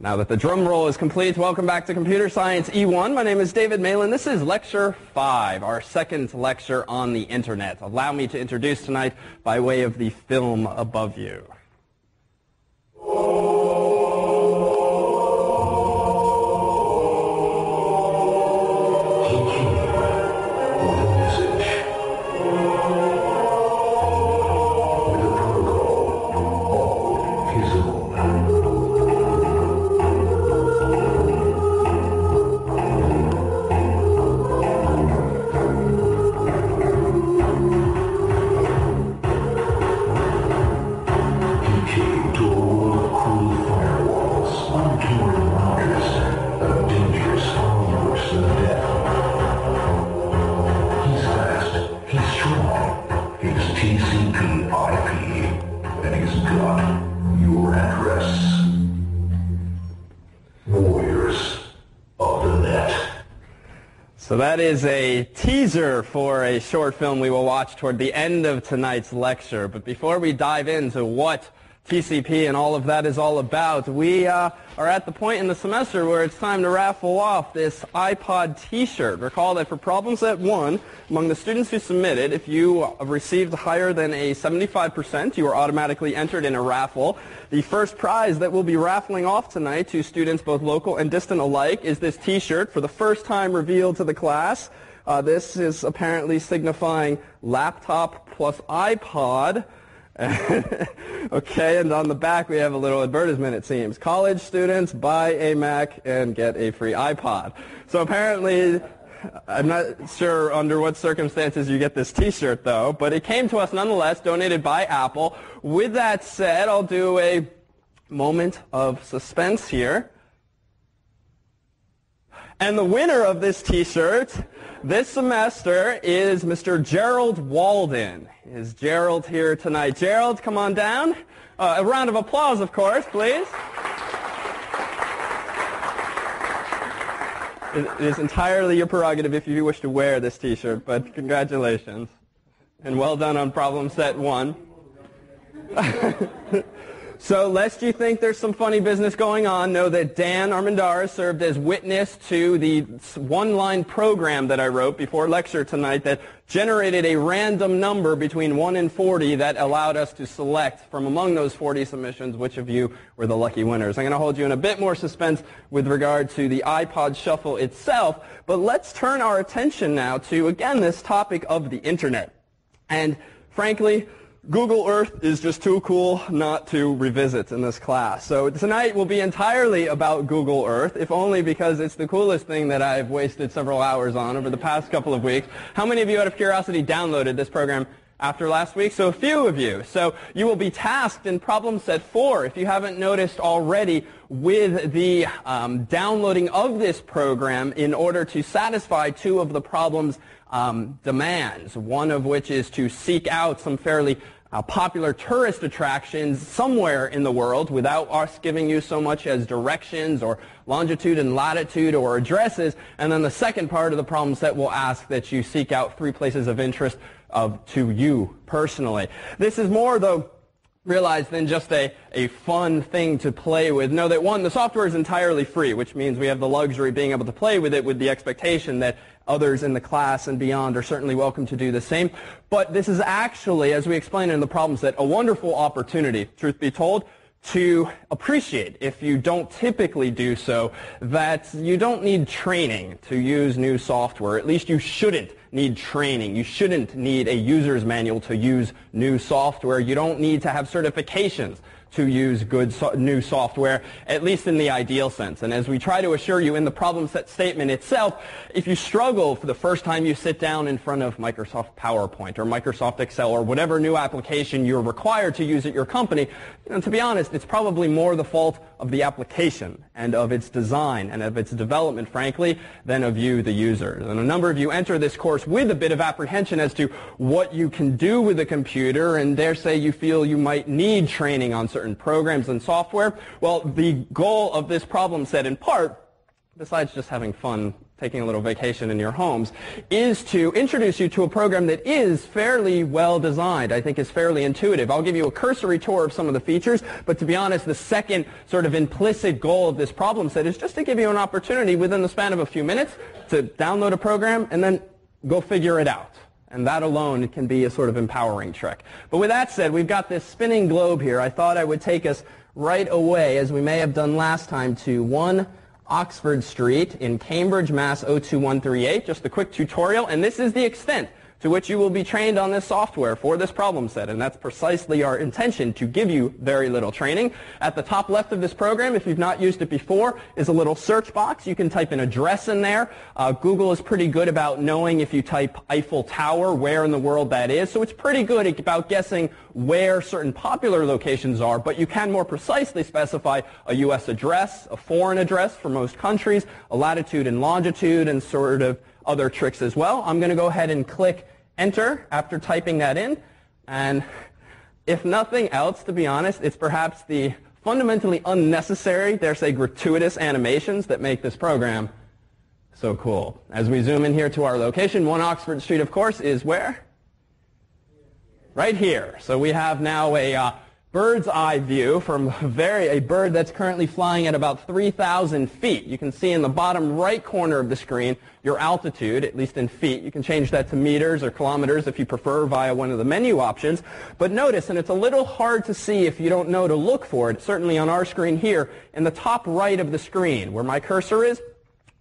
Now that the drum roll is complete, welcome back to Computer Science E1. My name is David Malin. This is Lecture 5, our second lecture on the Internet. Allow me to introduce tonight by way of the film above you. tcp-ip, and he's got your address. Warriors of the net. So that is a teaser for a short film we will watch toward the end of tonight's lecture. But before we dive into what TCP and all of that is all about, we are at the point in the semester where it's time to raffle off this iPod t-shirt. Recall that for problem set 1, among the students who submitted, if you received higher than a 75%, you are automatically entered in a raffle. The first prize that we'll be raffling off tonight to students both local and distant alike is this t-shirt, for the first time revealed to the class. This is apparently signifying laptop plus iPod. Okay, and on the back we have a little advertisement, it seems. College students, buy a Mac and get a free iPod. So apparently, I'm not sure under what circumstances you get this t-shirt though, but it came to us nonetheless, donated by Apple. With that said, I'll do a moment of suspense here. And the winner of this t-shirt this semester is Mr. Gerald Walden. Is Gerald here tonight? Gerald, come on down. A round of applause, of course, please. It is entirely your prerogative if you wish to wear this t-shirt, but congratulations. And well done on problem set 1. So, lest you think there's some funny business going on, know that Dan Armendariz served as witness to the one-line program that I wrote before lecture tonight that generated a random number between 1 and 40 that allowed us to select from among those 40 submissions which of you were the lucky winners. I'm going to hold you in a bit more suspense with regard to the iPod Shuffle itself, but let's turn our attention now to, again, this topic of the Internet. And, frankly, Google Earth is just too cool not to revisit in this class. So tonight will be entirely about Google Earth, if only because it's the coolest thing that I've wasted several hours on over the past couple of weeks. How many of you, out of curiosity, downloaded this program after last week? So a few of you. So you will be tasked in problem set 4, if you haven't noticed already, with the downloading of this program in order to satisfy 2 of the problem's demands, one of which is to seek out some fairly popular tourist attractions somewhere in the world without us giving you so much as directions or longitude and latitude or addresses. And then the second part of the problem set will ask that you seek out 3 places of interest to you personally. This is more, though, realize than just a fun thing to play with. Know that, 1, the software is entirely free, which means we have the luxury of being able to play with it with the expectation that others in the class and beyond are certainly welcome to do the same. But this is actually, as we explained in the problem set, a wonderful opportunity, truth be told, to appreciate, if you don't typically do so, that you don't need training to use new software. At least you shouldn't need training. You shouldn't need a user's manual to use new software. You don't need to have certifications to use good new software, at least in the ideal sense. And as we try to assure you in the problem set statement itself, if you struggle for the first time you sit down in front of Microsoft PowerPoint or Microsoft Excel or whatever new application you're required to use at your company, to be honest, it's probably more the fault of the application and of its design and of its development, frankly, than of you, the users. And a number of you enter this course with a bit of apprehension as to what you can do with a computer, and dare say you feel you might need training on certain programs and software. Well, the goal of this problem set, in part, besides just having fun taking a little vacation in your homes, is to introduce you to a program that is fairly well designed. I think is fairly intuitive. I'll give you a cursory tour of some of the features, but to be honest, the second sort of implicit goal of this problem set is just to give you an opportunity within the span of a few minutes to download a program and then go figure it out. And that alone can be a sort of empowering trick. But with that said, we've got this spinning globe here. I thought I would take us right away, as we may have done last time, to 1 Oxford Street in Cambridge, Mass. 02138. Just a quick tutorial, and this is the extent to which you will be trained on this software for this problem set, and that's precisely our intention, to give you very little training. At the top left of this program, if you've not used it before, is a little search box. You can type an address in there. Google is pretty good about knowing if you type Eiffel Tower, where in the world that is, so it's pretty good about guessing where certain popular locations are, but you can more precisely specify a U.S. address, a foreign address for most countries, a latitude and longitude, and sort of other tricks as well. I'm going to go ahead and click Enter after typing that in. And if nothing else, to be honest, it's perhaps the fundamentally unnecessary, dare say gratuitous animations that make this program so cool. As we zoom in here to our location, 1 Oxford Street, of course, is where? Right here. So we have now a bird's eye view from a bird that's currently flying at about 3,000 feet. You can see in the bottom right corner of the screen your altitude, at least in feet. You can change that to meters or kilometers if you prefer via one of the menu options. But notice, and it's a little hard to see if you don't know to look for it, certainly on our screen here, in the top right of the screen where my cursor is,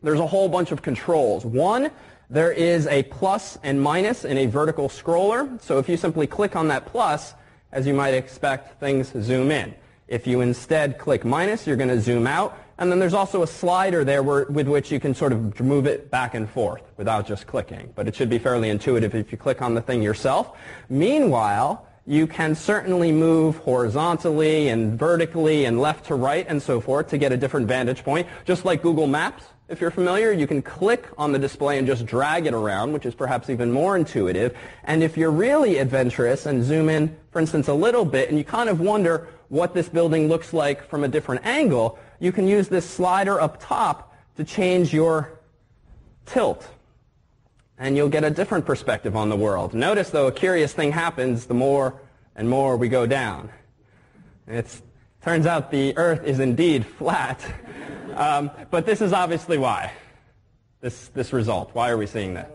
there's a whole bunch of controls. One, there is a plus and minus in a vertical scroller. So if you simply click on that plus, as you might expect, things zoom in. If you instead click minus, you're going to zoom out. And then there's also a slider there with which you can sort of move it back and forth without just clicking. But it should be fairly intuitive if you click on the thing yourself. Meanwhile, you can certainly move horizontally and vertically and left to right and so forth to get a different vantage point. Just like Google Maps, if you're familiar, you can click on the display and just drag it around, which is perhaps even more intuitive. And if you're really adventurous and zoom in, for instance, a little bit, and you kind of wonder what this building looks like from a different angle, you can use this slider up top to change your tilt. And you'll get a different perspective on the world. Notice, though, a curious thing happens the more and more we go down. It turns out the Earth is indeed flat. But this is obviously why, this result. Why are we seeing that?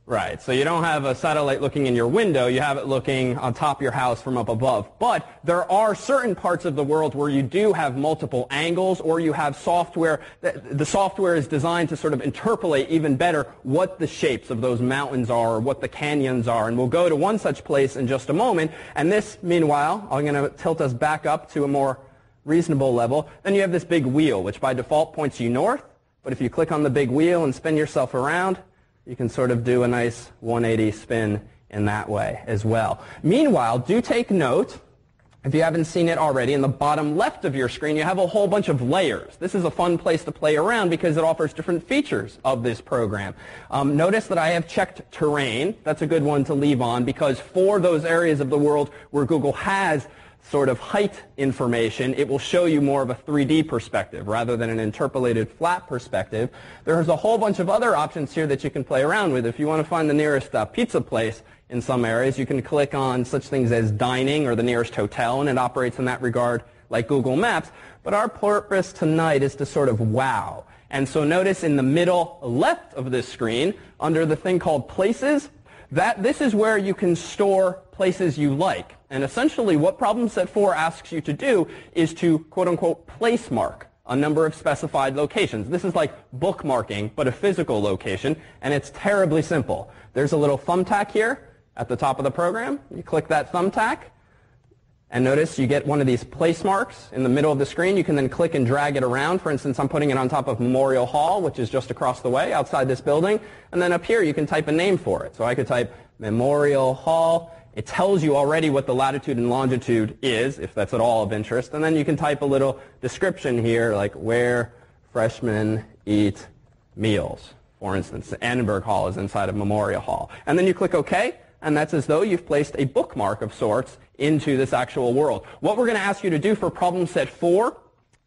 Right, so you don't have a satellite looking in your window, you have it looking on top of your house from up above. But there are certain parts of the world where you do have multiple angles, or you have software, the software is designed to sort of interpolate even better what the shapes of those mountains are, or what the canyons are. And we'll go to one such place in just a moment. And this, meanwhile, I'm going to tilt us back up to a more reasonable level. Then you have this big wheel, which by default points you north. But if you click on the big wheel and spin yourself around, you can sort of do a nice 180 spin in that way as well. Meanwhile, do take note, if you haven't seen it already, in the bottom left of your screen, you have a whole bunch of layers. This is a fun place to play around because it offers different features of this program. Notice that I have checked terrain. That's a good one to leave on because for those areas of the world where Google has sort of height information, it will show you more of a 3D perspective rather than an interpolated flat perspective. There's a whole bunch of other options here that you can play around with. If you want to find the nearest pizza place in some areas, you can click on such things as dining or the nearest hotel, and it operates in that regard like Google Maps. But our purpose tonight is to sort of wow. And so notice in the middle left of this screen, under the thing called Places, this is where you can store places you like. And essentially what problem set 4 asks you to do is to, quote-unquote, place mark a number of specified locations. This is like bookmarking, but a physical location, and it's terribly simple. There's a little thumbtack here at the top of the program. You click that thumbtack, and notice you get one of these place marks in the middle of the screen. You can then click and drag it around. For instance, I'm putting it on top of Memorial Hall, which is just across the way outside this building. And then up here, you can type a name for it. So I could type Memorial Hall. It tells you already what the latitude and longitude is, if that's at all of interest. And then you can type a little description here, like where freshmen eat meals. For instance, Annenberg Hall is inside of Memorial Hall. And then you click OK, and that's as though you've placed a bookmark of sorts into this actual world. What we're going to ask you to do for problem set 4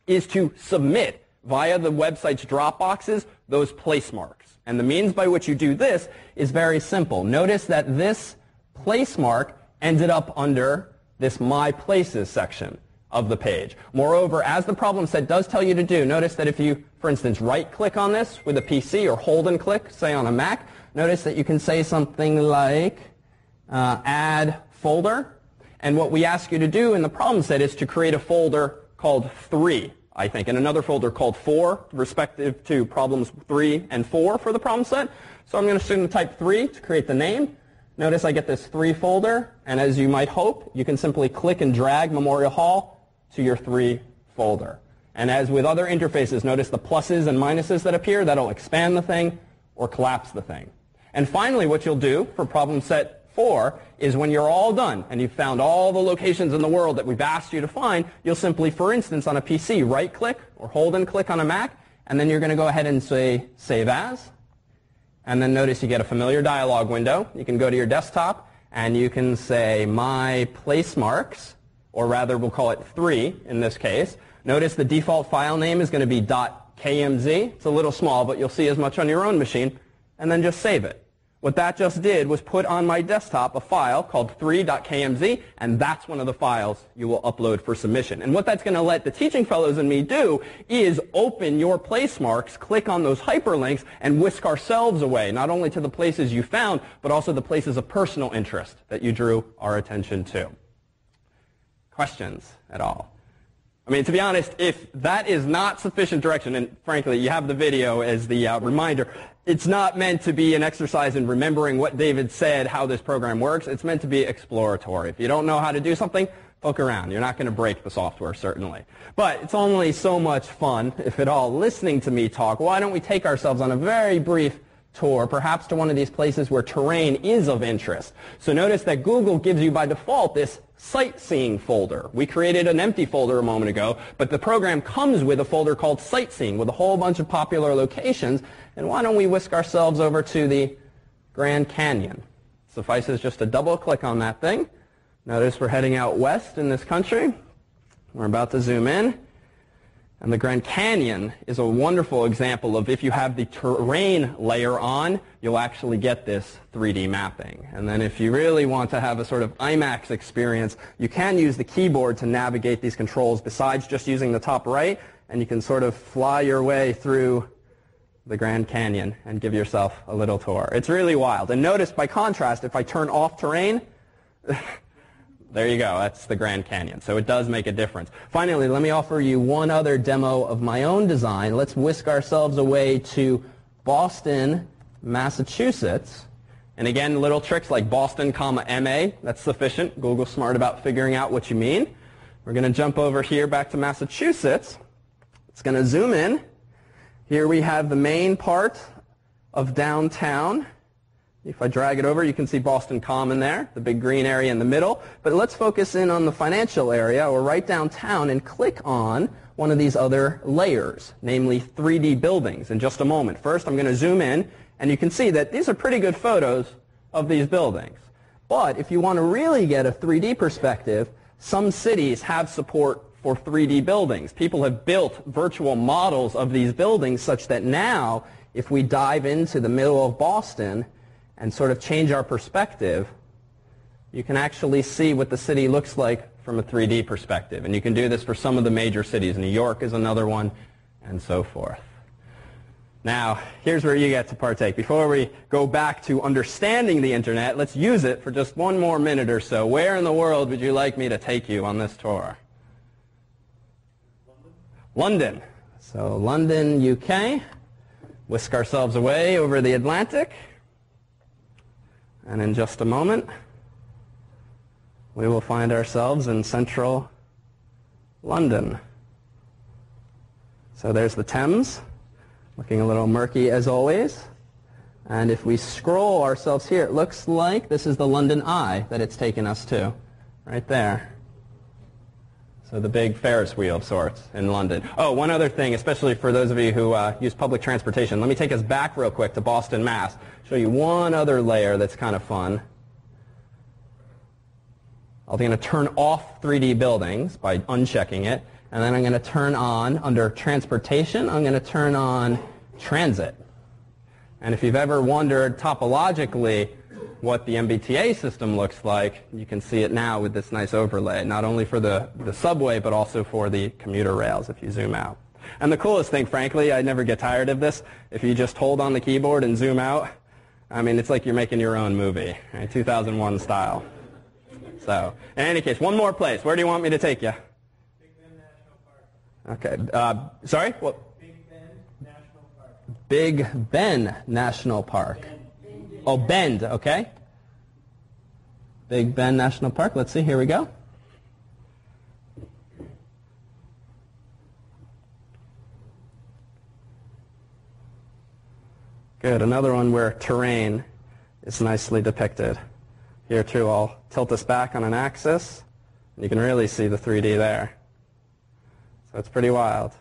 is to submit via the website's Dropboxes those place marks. And the means by which you do this is very simple. Notice that this place mark ended up under this My Places section of the page. Moreover, as the problem set does tell you to do, notice that if you, for instance, right-click on this with a PC or hold and click, say on a Mac, notice that you can say something like add folder. And what we ask you to do in the problem set is to create a folder called 3, I think, and another folder called 4, respective to problems 3 and 4 for the problem set. So I'm going to type 3 to create the name. Notice I get this 3 folder, and as you might hope, you can simply click and drag Memorial Hall to your 3 folder. And as with other interfaces, notice the pluses and minuses that appear. That'll expand the thing or collapse the thing. And finally, what you'll do for problem set 4 is when you're all done and you've found all the locations in the world that we've asked you to find, you'll simply, for instance, on a PC, right-click or hold and click on a Mac, and then you're going to go ahead and say Save As. And then notice you get a familiar dialog window. You can go to your desktop and you can say My Place Marks, or rather we'll call it 3 in this case. Notice the default file name is going to be .kmz. It's a little small, but you'll see as much on your own machine. And then just save it. What that just did was put on my desktop a file called 3.kmz, and that's one of the files you will upload for submission. And what that's going to let the teaching fellows and me do is open your place marks, click on those hyperlinks, and whisk ourselves away, not only to the places you found, but also the places of personal interest that you drew our attention to. Questions at all? I mean, to be honest, if that is not sufficient direction, and frankly, you have the video as the reminder, it's not meant to be an exercise in remembering what David said, how this program works. It's meant to be exploratory. If you don't know how to do something, poke around. You're not going to break the software, certainly. But it's only so much fun, if at all, listening to me talk. Why don't we take ourselves on a very brief tour, perhaps to one of these places where terrain is of interest. So notice that Google gives you by default this sightseeing folder. We created an empty folder a moment ago, but the program comes with a folder called sightseeing with a whole bunch of popular locations. And why don't we whisk ourselves over to the Grand Canyon? Suffices just to double click on that thing. Notice we're heading out west in this country. We're about to zoom in. And the Grand Canyon is a wonderful example of if you have the terrain layer on, you'll actually get this 3D mapping. And then if you really want to have a sort of IMAX experience, you can use the keyboard to navigate these controls besides just using the top right, and you can sort of fly your way through the Grand Canyon and give yourself a little tour. It's really wild. And notice, by contrast, if I turn off terrain, there you go. That's the Grand Canyon. So it does make a difference. Finally, let me offer you one other demo of my own design. Let's whisk ourselves away to Boston, Massachusetts. And again, little tricks like Boston, MA. That's sufficient. Google's smart about figuring out what you mean. We're going to jump over here back to Massachusetts. It's going to zoom in. Here we have the main part of downtown. If I drag it over, you can see Boston Common there, the big green area in the middle. But let's focus in on the financial area, or right downtown, and click on one of these other layers, namely 3D buildings, in just a moment. First, I'm going to zoom in, and you can see that these are pretty good photos of these buildings. But if you want to really get a 3D perspective, some cities have support for 3D buildings. People have built virtual models of these buildings such that now, if we dive into the middle of Boston and sort of change our perspective, you can actually see what the city looks like from a 3D perspective. And you can do this for some of the major cities. New York is another one, and so forth. Now, here's where you get to partake. Before we go back to understanding the internet, let's use it for just one more minute or so. Where in the world would you like me to take you on this tour? London. So London, UK. Whisk ourselves away over the Atlantic. And in just a moment, we will find ourselves in central London. So there's the Thames, looking a little murky as always. And if we scroll ourselves here, it looks like this is the London Eye that it's taken us to, right there. So the big Ferris wheel of sorts in London. Oh, one other thing, especially for those of you who use public transportation. Let me take us back real quick to Boston, Mass. Show you one other layer that's kind of fun. I'm going to turn off 3D buildings by unchecking it. And then I'm going to turn on, under transportation, I'm going to turn on transit. And if you've ever wondered topologically what the MBTA system looks like, you can see it now with this nice overlay, not only for the subway, but also for the commuter rails if you zoom out. And the coolest thing, frankly, I never get tired of this, if you just hold on the keyboard and zoom out, I mean, it's like you're making your own movie, right? 2001 style. So, in any case, one more place. Where do you want me to take you? Big Bend National Park. Okay. Sorry? What? Big Bend National Park. Big Bend National Park. Oh, Bend, okay. Big Bend National Park. Let's see. Here we go. Good. Another one where terrain is nicely depicted. Here, too, I'll tilt this back on an axis. You can really see the 3D there. So it's pretty wild.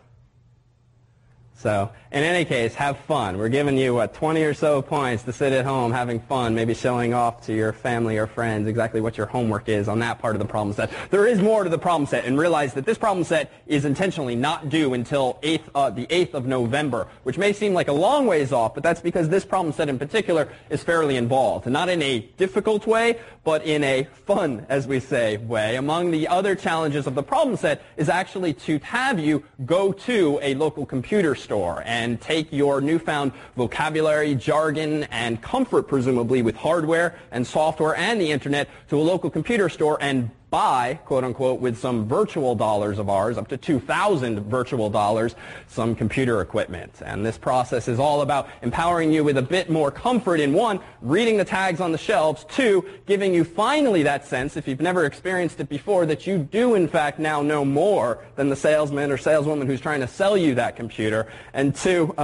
So, in any case, have fun. We're giving you, 20 or so points to sit at home having fun, maybe showing off to your family or friends exactly what your homework is on that part of the problem set. There is more to the problem set, and realize that this problem set is intentionally not due until the 8th of November, which may seem like a long ways off, but that's because this problem set in particular is fairly involved. Not in a difficult way, but in a fun, as we say, way. Among the other challenges of the problem set is actually to have you go to a local computer store and take your newfound vocabulary, jargon, and comfort, presumably, with hardware and software and the internet to a local computer store and buy, quote unquote, with some virtual dollars of ours, up to 2,000 virtual dollars, some computer equipment. And this process is all about empowering you with a bit more comfort in, one, reading the tags on the shelves, two, giving you finally that sense, if you've never experienced it before, that you do in fact now know more than the salesman or saleswoman who's trying to sell you that computer, and two,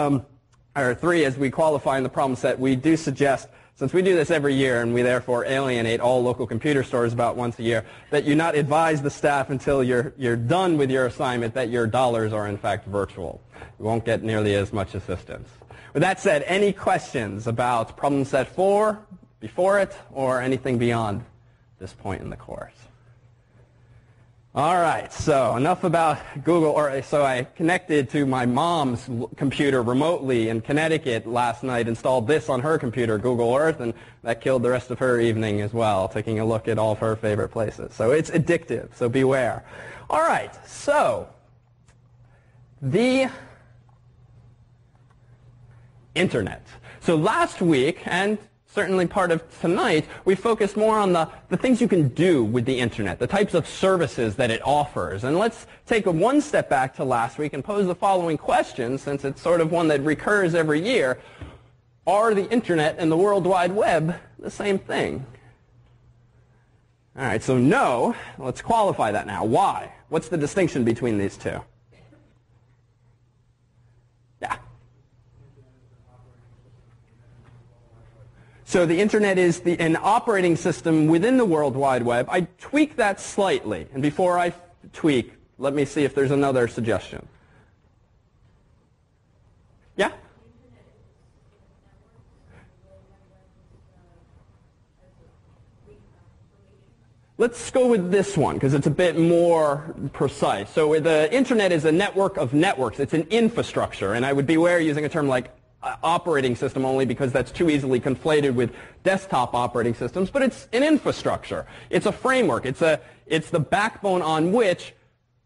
or three, as we qualify in the problem set, we do suggest, since we do this every year and we therefore alienate all local computer stores about once a year, that you not advise the staff until you're done with your assignment that your dollars are in fact virtual. You won't get nearly as much assistance. With that said, any questions about problem set 4, before it, or anything beyond this point in the course? All right, so enough about Google. So I connected to my mom's computer remotely in Connecticut last night, installed this on her computer, Google Earth, and that killed the rest of her evening as well, taking a look at all of her favorite places. So it's addictive, so beware. All right, so the internet. So last week, and certainly part of tonight, we focused more on the things you can do with the internet, the types of services that it offers. And let's take one step back to last week and pose the following question, since it's sort of one that recurs every year. Are the internet and the World Wide Web the same thing? All right, so no. Let's qualify that now. Why? What's the distinction between these two? Yeah. So the internet is an operating system within the World Wide Web. I tweak that slightly. And before I tweak, let me see if there's another suggestion. Yeah? Let's go with this one, because it's a bit more precise. So the internet is a network of networks. It's an infrastructure. And I would beware using a term like operating system only because that's too easily conflated with desktop operating systems, but it's an infrastructure. It's a framework. It's the backbone on which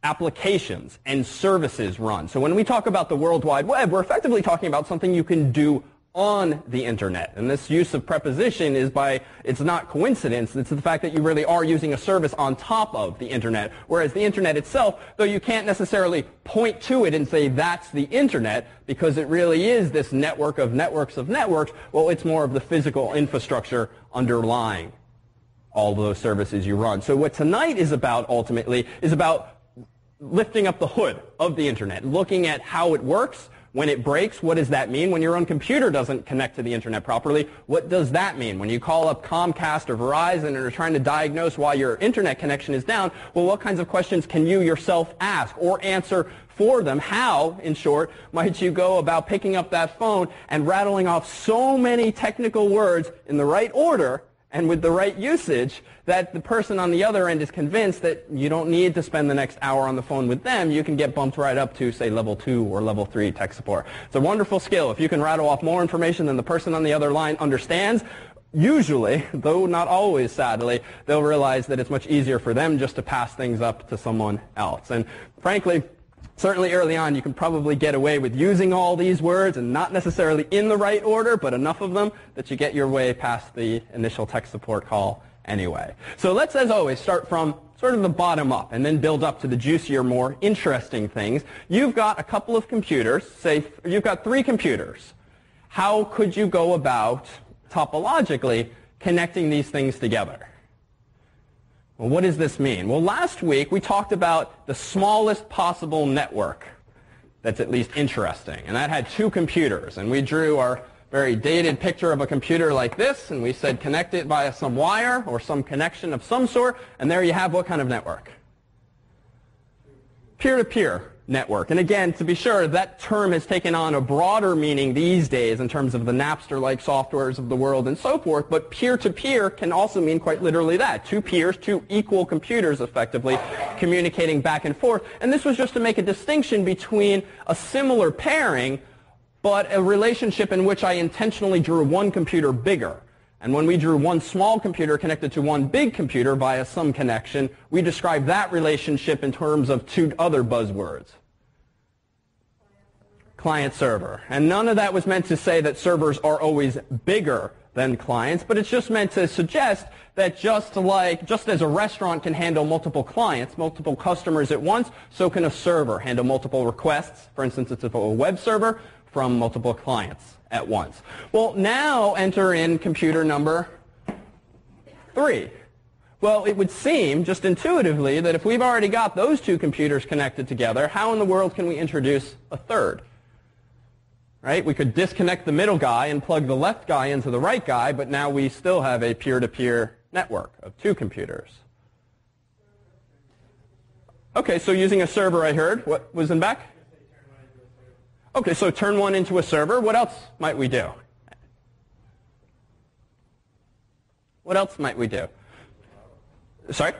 applications and services run. So when we talk about the World Wide Web, we're effectively talking about something you can do on the internet. And this use of preposition it's not coincidence. It's the fact that you really are using a service on top of the internet. Whereas the internet itself, though you can't necessarily point to it and say that's the internet, because it really is this network of networks of networks, well, it's more of the physical infrastructure underlying all of those services you run. So what tonight is about ultimately is about lifting up the hood of the internet, looking at how it works. When it breaks, what does that mean? When your own computer doesn't connect to the internet properly, what does that mean? When you call up Comcast or Verizon and are trying to diagnose why your internet connection is down, well, what kinds of questions can you yourself ask or answer for them? How, in short, might you go about picking up that phone and rattling off so many technical words in the right order and with the right usage, that the person on the other end is convinced that you don't need to spend the next hour on the phone with them. You can get bumped right up to, say, level 2 or level 3 tech support. It's a wonderful skill. If you can rattle off more information than the person on the other line understands, usually, though not always, sadly, they'll realize that it's much easier for them just to pass things up to someone else. And frankly, certainly early on, you can probably get away with using all these words and not necessarily in the right order, but enough of them that you get your way past the initial tech support call anyway. So let's, as always, start from sort of the bottom up and then build up to the juicier, more interesting things. You've got a couple of computers. Say you've got 3 computers. How could you go about, topologically, connecting these things together? Well, what does this mean? Well, last week we talked about the smallest possible network that's at least interesting, and that had 2 computers. And we drew our very dated picture of a computer like this, and we said connect it via some wire or some connection of some sort, and there you have what kind of network? Peer-to-peer network. And again, to be sure, that term has taken on a broader meaning these days in terms of the Napster-like softwares of the world and so forth, but peer-to-peer can also mean quite literally that. 2 peers, 2 equal computers, effectively, communicating back and forth. And this was just to make a distinction between a similar pairing, but a relationship in which I intentionally drew one computer bigger. And when we drew one small computer connected to one big computer via some connection, we described that relationship in terms of 2 other buzzwords. Client-server. And none of that was meant to say that servers are always bigger than clients, but it's just meant to suggest that just as a restaurant can handle multiple clients, multiple customers at once, so can a server handle multiple requests. For instance, it's a web server from multiple clients at once. Well, now enter in computer number 3. Well, it would seem, just intuitively, that if we've already got those 2 computers connected together, how in the world can we introduce a third? Right? We could disconnect the middle guy and plug the left guy into the right guy, but now we still have a peer-to-peer network of 2 computers. Okay, so using a server, I heard. What was in back? Okay, so turn one into a server. What else might we do? What else might we do? Sorry?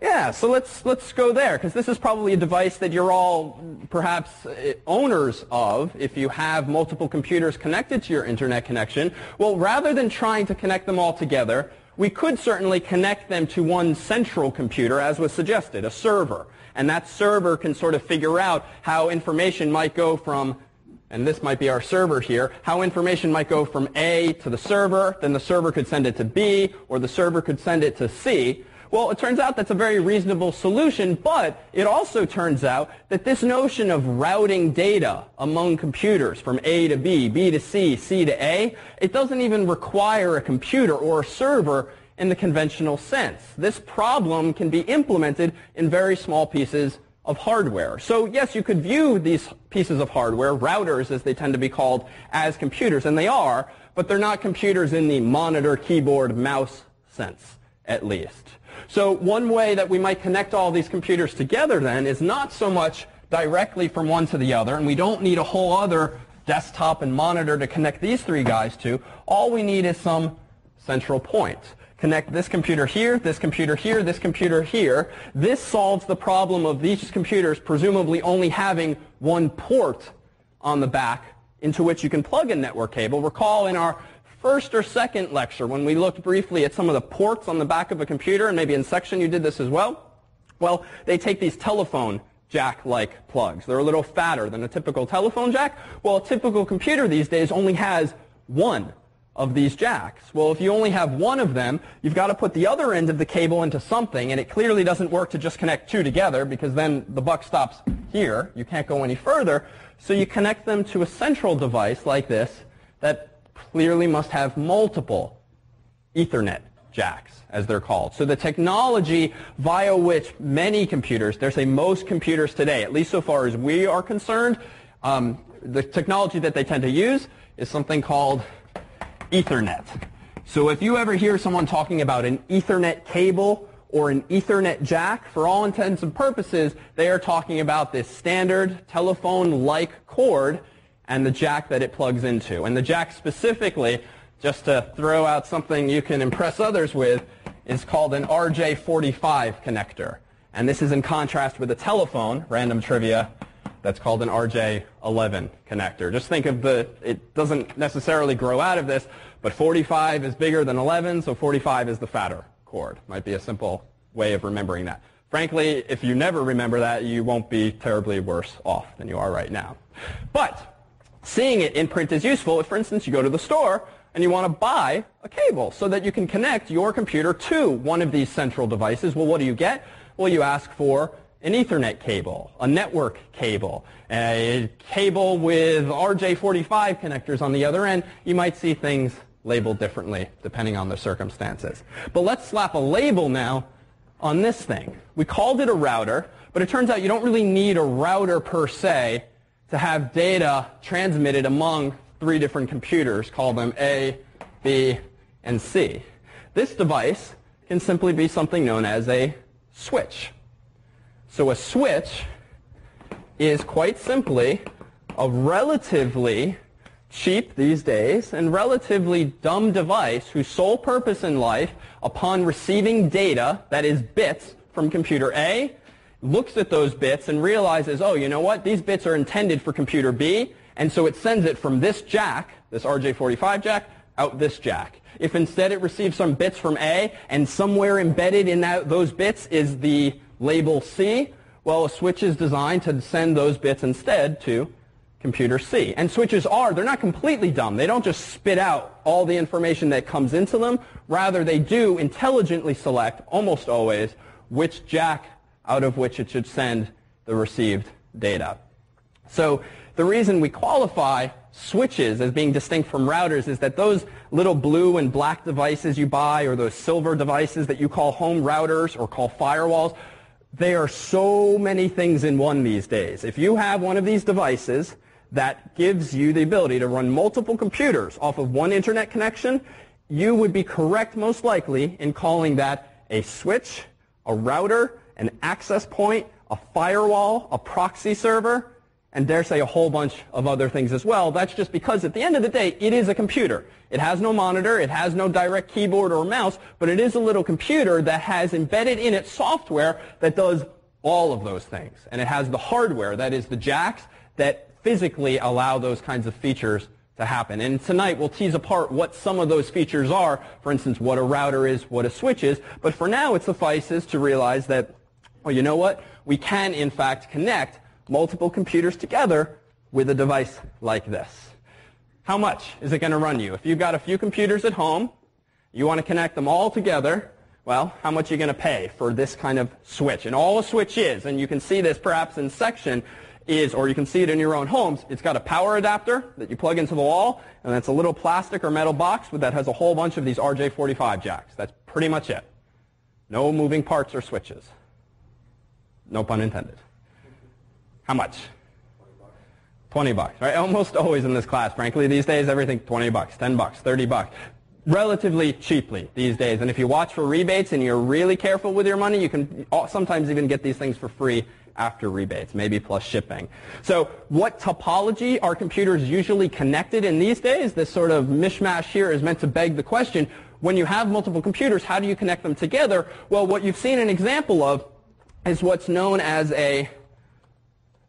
Yeah, so let's go there, because this is probably a device that you're all perhaps owners of if you have multiple computers connected to your internet connection. Well, rather than trying to connect them all together, we could certainly connect them to one central computer, as was suggested, a server. And that server can sort of figure out how information might go from, and this might be our server here, how information might go from A to the server, then the server could send it to B, or the server could send it to C. Well, it turns out that's a very reasonable solution, but it also turns out that this notion of routing data among computers from A to B, B to C, C to A, it doesn't even require a computer or a server in the conventional sense. This problem can be implemented in very small pieces of hardware. So yes, you could view these pieces of hardware, routers as they tend to be called, as computers, and they are, but they're not computers in the monitor, keyboard, mouse sense, at least. So one way that we might connect all these computers together then is not so much directly from one to the other, and we don't need a whole other desktop and monitor to connect these 3 guys to. All we need is some central point. Connect this computer here, this computer here, this computer here. This solves the problem of these computers presumably only having one port on the back into which you can plug a network cable. Recall in our first or second lecture when we looked briefly at some of the ports on the back of a computer, and maybe in section you did this as well. Well, they take these telephone jack-like plugs. They're a little fatter than a typical telephone jack. Well, a typical computer these days only has one of these jacks. Well, if you only have one of them, you've got to put the other end of the cable into something, and it clearly doesn't work to just connect 2 together, because then the buck stops here. You can't go any further. So you connect them to a central device like this that clearly must have multiple Ethernet jacks, as they're called. So the technology via which many computers, dare say most computers today, at least so far as we are concerned, the technology that they tend to use is something called Ethernet. So if you ever hear someone talking about an Ethernet cable or an Ethernet jack, for all intents and purposes, they are talking about this standard telephone-like cord and the jack that it plugs into. And the jack specifically just to throw out something you can impress others with, is called an RJ45 connector. And this is in contrast with a telephone, random trivia, that's called an RJ11 connector. Just think of it doesn't necessarily grow out of this, but 45 is bigger than 11, so 45 is the fatter cord. Might be a simple way of remembering that. Frankly, if you never remember that, you won't be terribly worse off than you are right now. But seeing it in print is useful if, for instance, you go to the store and you want to buy a cable so that you can connect your computer to one of these central devices. Well, what do you get? Well, you ask for an Ethernet cable, a network cable, a cable with RJ45 connectors on the other end. You might see things labeled differently depending on the circumstances. But let's slap a label now on this thing. We called it a router, but it turns out you don't really need a router per se to have data transmitted among 3 different computers. Call them A, B, and C. This device can simply be something known as a switch. So a switch is quite simply a relatively cheap these days and relatively dumb device whose sole purpose in life, upon receiving data, that is bits, from computer A, looks at those bits and realizes, oh, you know what, these bits are intended for computer B, and so it sends it from this jack, this RJ45 jack, out this jack. If instead it receives some bits from A, and somewhere embedded in those bits is the label C, well, a switch is designed to send those bits instead to computer C. And switches they're not completely dumb. They don't just spit out all the information that comes into them. Rather, they do intelligently select, almost always, which jack out of which it should send the received data. So the reason we qualify switches as being distinct from routers is that those little blue and black devices you buy, or those silver devices that you call home routers or call firewalls, they are so many things in one these days. If you have one of these devices that gives you the ability to run multiple computers off of one internet connection, you would be correct most likely in calling that a switch, a router, an access point, a firewall, a proxy server, and dare say a whole bunch of other things as well. That's just because at the end of the day, it is a computer. It has no monitor, it has no direct keyboard or mouse, but it is a little computer that has embedded in it software that does all of those things. And it has the hardware, that is the jacks, that physically allow those kinds of features to happen. And tonight we'll tease apart what some of those features are, for instance, what a router is, what a switch is. But for now it suffices to realize that, well, you know what? We can, in fact, connect multiple computers together with a device like this. How much is it going to run you? If you've got a few computers at home, you want to connect them all together, well, how much are you going to pay for this kind of switch? And all a switch is, and you can see this perhaps in section, is, or you can see it in your own homes, it's got a power adapter that you plug into the wall, and it's a little plastic or metal box that has a whole bunch of these RJ45 jacks. That's pretty much it. No moving parts or switches. No pun intended. How much? $20, right? Almost always in this class, frankly, these days, everything $20, $10, $30. Relatively cheaply these days. And if you watch for rebates and you're really careful with your money, you can sometimes even get these things for free after rebates, maybe plus shipping. So what topology are computers usually connected in these days? This sort of mishmash here is meant to beg the question, when you have multiple computers, how do you connect them together? Well, what you've seen an example of is what's known as I'm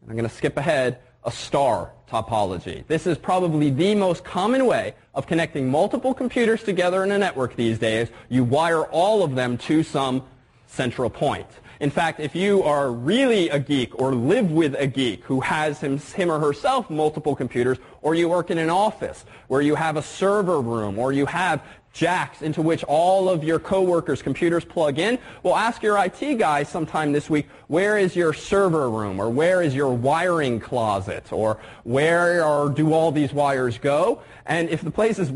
going to skip ahead, a star topology. This is probably the most common way of connecting multiple computers together in a network these days. You wire all of them to some central point. In fact, if you are really a geek or live with a geek who has him or herself multiple computers, or you work in an office where you have a server room or you have jacks into which all of your coworkers' computers plug in, well, ask your IT guy sometime this week, where is your server room, or where is your wiring closet, or where do all these wires go? And if the place is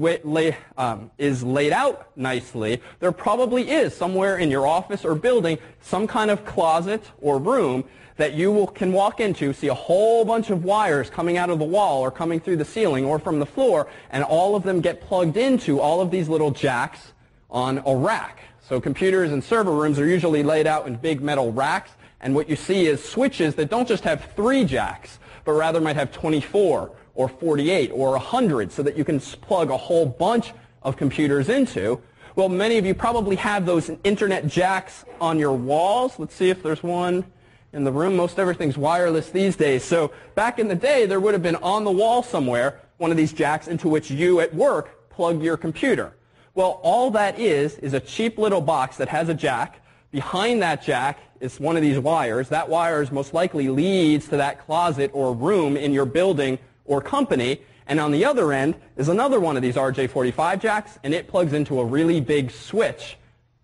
laid out nicely, there probably is somewhere in your office or building some kind of closet or room that you can walk into, see a whole bunch of wires coming out of the wall or coming through the ceiling or from the floor, and all of them get plugged into all of these little jacks on a rack. So computers and server rooms are usually laid out in big metal racks, and what you see is switches that don't just have 3 jacks, but rather might have 24 or 48 or 100, so that you can plug a whole bunch of computers into. Well, many of you probably have those internet jacks on your walls. Let's see if there's one in the room. Most everything's wireless these days. So back in the day, there would have been on the wall somewhere one of these jacks into which you at work plug your computer. Well, all that is a cheap little box that has a jack. Behind that jack is one of these wires. That wire most likely leads to that closet or room in your building or company. And on the other end is another one of these RJ45 jacks, and it plugs into a really big switch.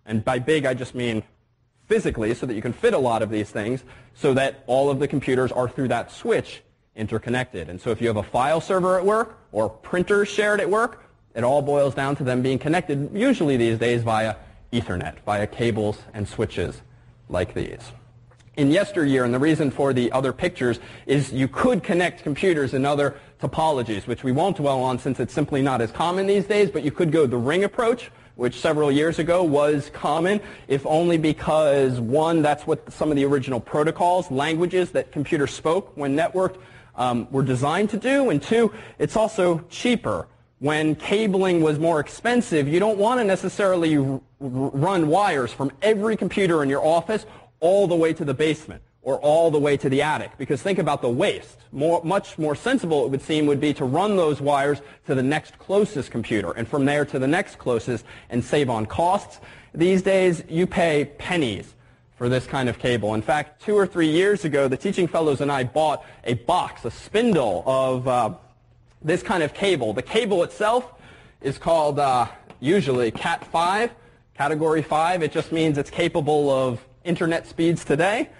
And by big, I just mean physically, so that you can fit a lot of these things, so that all of the computers are through that switch interconnected. And so if you have a file server at work or printers shared at work, it all boils down to them being connected, usually these days via Ethernet, via cables and switches like these. In yesteryear, and the reason for the other pictures is you could connect computers in other topologies, which we won't dwell on since it's simply not as common these days, but you could go the ring approach, which several years ago was common, if only because, one, that's what some of the original protocols, languages that computers spoke when networked were designed to do, and two, it's also cheaper. When cabling was more expensive, you don't want to necessarily run wires from every computer in your office all the way to the basement or all the way to the attic, because think about the waste. Much more sensible, it would seem, would be to run those wires to the next closest computer and from there to the next closest and save on costs. These days, you pay pennies for this kind of cable. In fact, 2 or 3 years ago, the teaching fellows and I bought a box, a spindle of this kind of cable. The cable itself is called usually Cat 5, Category 5. It just means it's capable of internet speeds today.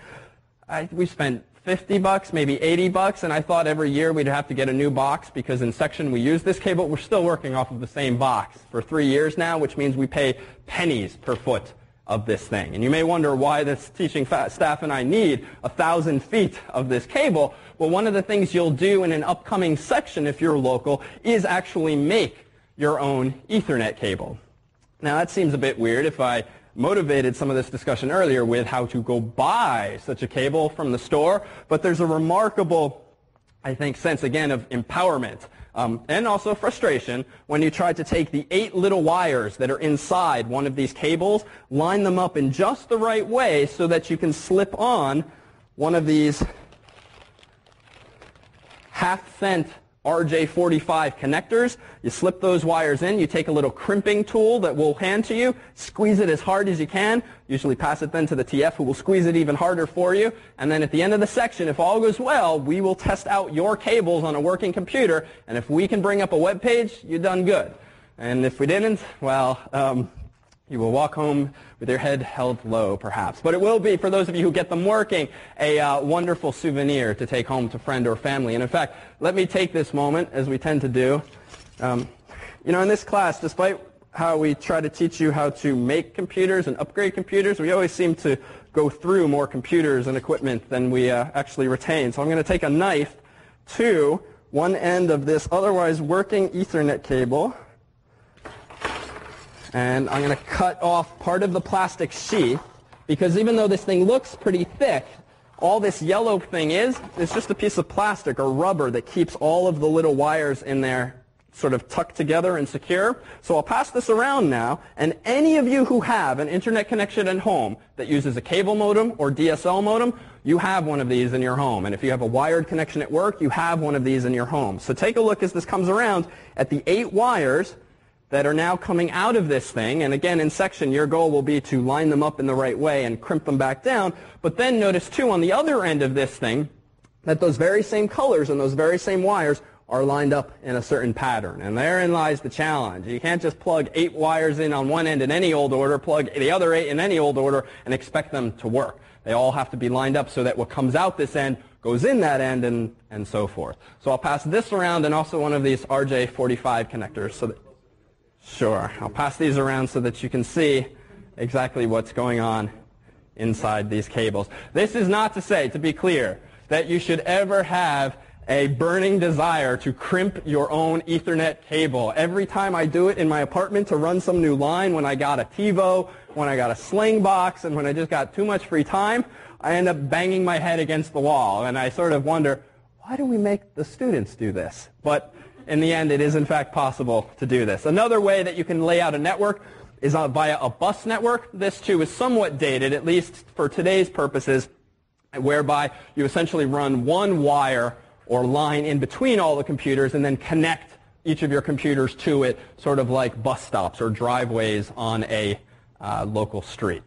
We spent $50, maybe $80, and I thought every year we'd have to get a new box because in section we use this cable. We're still working off of the same box for 3 years now, which means we pay pennies per foot of this thing. And you may wonder why this teaching staff and I need 1,000 feet of this cable. Well, one of the things you'll do in an upcoming section, if you're local, is actually make your own Ethernet cable. Now, that seems a bit weird if I motivated some of this discussion earlier with how to go buy such a cable from the store, but there's a remarkable, I think, sense, again, of empowerment and also frustration when you try to take the 8 little wires that are inside one of these cables, line them up in just the right way so that you can slip on one of these half-cent RJ45 connectors. You slip those wires in, you take a little crimping tool that we'll hand to you, squeeze it as hard as you can, usually pass it then to the TF who will squeeze it even harder for you, and then at the end of the section, if all goes well, we will test out your cables on a working computer, and if we can bring up a web page, you've done good. And if we didn't, well, you will walk home with your head held low, perhaps. But it will be, for those of you who get them working, a wonderful souvenir to take home to friend or family. And in fact, let me take this moment, as we tend to do. In this class, despite how we try to teach you how to make computers and upgrade computers, we always seem to go through more computers and equipment than we actually retain. So I'm going to take a knife to one end of this otherwise working Ethernet cable, and I'm going to cut off part of the plastic sheath, because even though this thing looks pretty thick, all this yellow thing is just a piece of plastic or rubber that keeps all of the little wires in there sort of tucked together and secure. So I'll pass this around now, and any of you who have an internet connection at home that uses a cable modem or DSL modem, you have one of these in your home. And if you have a wired connection at work, you have one of these in your home. So take a look as this comes around at the 8 wires that are now coming out of this thing. And again, in section, your goal will be to line them up in the right way and crimp them back down. But then notice, too, on the other end of this thing, that those very same colors and those very same wires are lined up in a certain pattern. And therein lies the challenge. You can't just plug 8 wires in on one end in any old order, plug the other 8 in any old order, and expect them to work. They all have to be lined up so that what comes out this end goes in that end, and so forth. So I'll pass this around, and also one of these RJ45 connectors. Sure. I'll pass these around so that you can see exactly what's going on inside these cables. This is not to say, to be clear, that you should ever have a burning desire to crimp your own Ethernet cable. Every time I do it in my apartment to run some new line, when I got a TiVo, when I got a Sling box, and when I just got too much free time, I end up banging my head against the wall. And I sort of wonder, why do we make the students do this? But in the end, it is in fact possible to do this. Another way that you can lay out a network is via a bus network. This too is somewhat dated, at least for today's purposes, whereby you essentially run one wire or line in between all the computers and then connect each of your computers to it, sort of like bus stops or driveways on a local street.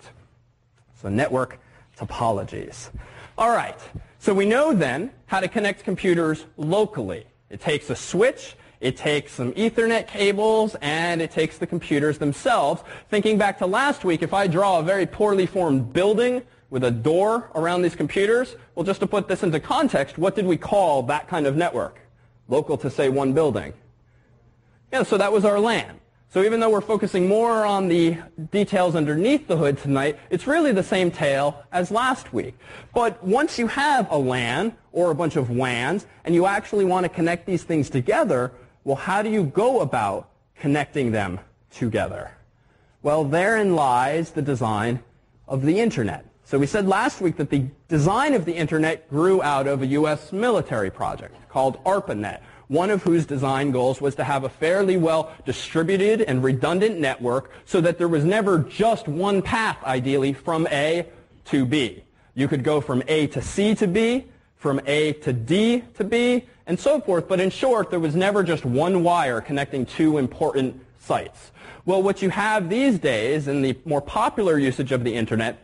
So network topologies. All right, so we know then how to connect computers locally. It takes a switch, it takes some Ethernet cables, and it takes the computers themselves. Thinking back to last week, if I draw a very poorly formed building with a door around these computers, well, just to put this into context, what did we call that kind of network? Local to, say, one building. Yeah, so that was our LAN. So even though we're focusing more on the details underneath the hood tonight, it's really the same tale as last week. But once you have a LAN or a bunch of WANs and you actually want to connect these things together, well, how do you go about connecting them together? Well, therein lies the design of the Internet. So we said last week that the design of the Internet grew out of a U.S. military project called ARPANET, one of whose design goals was to have a fairly well distributed and redundant network so that there was never just one path, ideally, from A to B. You could go from A to C to B, from A to D to B, and so forth. But in short, there was never just one wire connecting two important sites. Well, what you have these days in the more popular usage of the Internet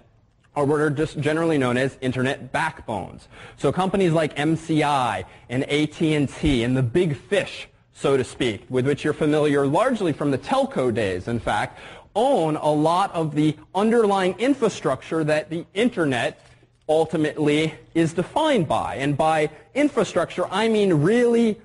are what are just generally known as Internet backbones. So companies like MCI and AT&T and the big fish, so to speak, with which you're familiar largely from the telco days, in fact, own a lot of the underlying infrastructure that the Internet ultimately is defined by. And by infrastructure, I mean really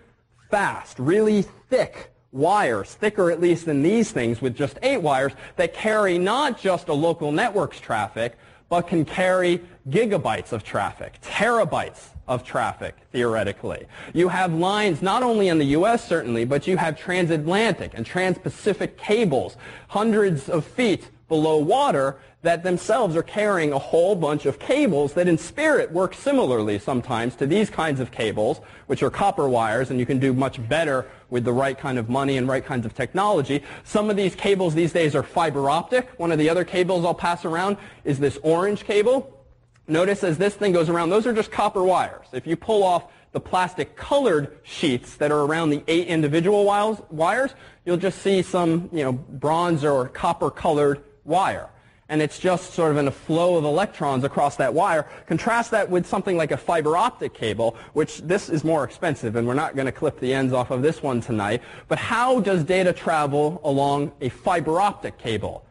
fast, really thick wires, thicker at least than these things with just 8 wires, that carry not just a local network's traffic, but can carry gigabytes of traffic, terabytes of traffic, theoretically. You have lines not only in the U.S., certainly, but you have transatlantic and trans-Pacific cables, hundreds of feet below water, that themselves are carrying a whole bunch of cables that in spirit work similarly sometimes to these kinds of cables, which are copper wires, and you can do much better with the right kind of money and right kinds of technology. Some of these cables these days are fiber optic. One of the other cables I'll pass around is this orange cable. Notice as this thing goes around, those are just copper wires. If you pull off the plastic colored sheets that are around the 8 individual wires, you'll just see some, bronze or copper colored wire. And it's just sort of in a flow of electrons across that wire. Contrast that with something like a fiber optic cable, which this is more expensive, and we're not going to clip the ends off of this one tonight. But how does data travel along a fiber optic cable?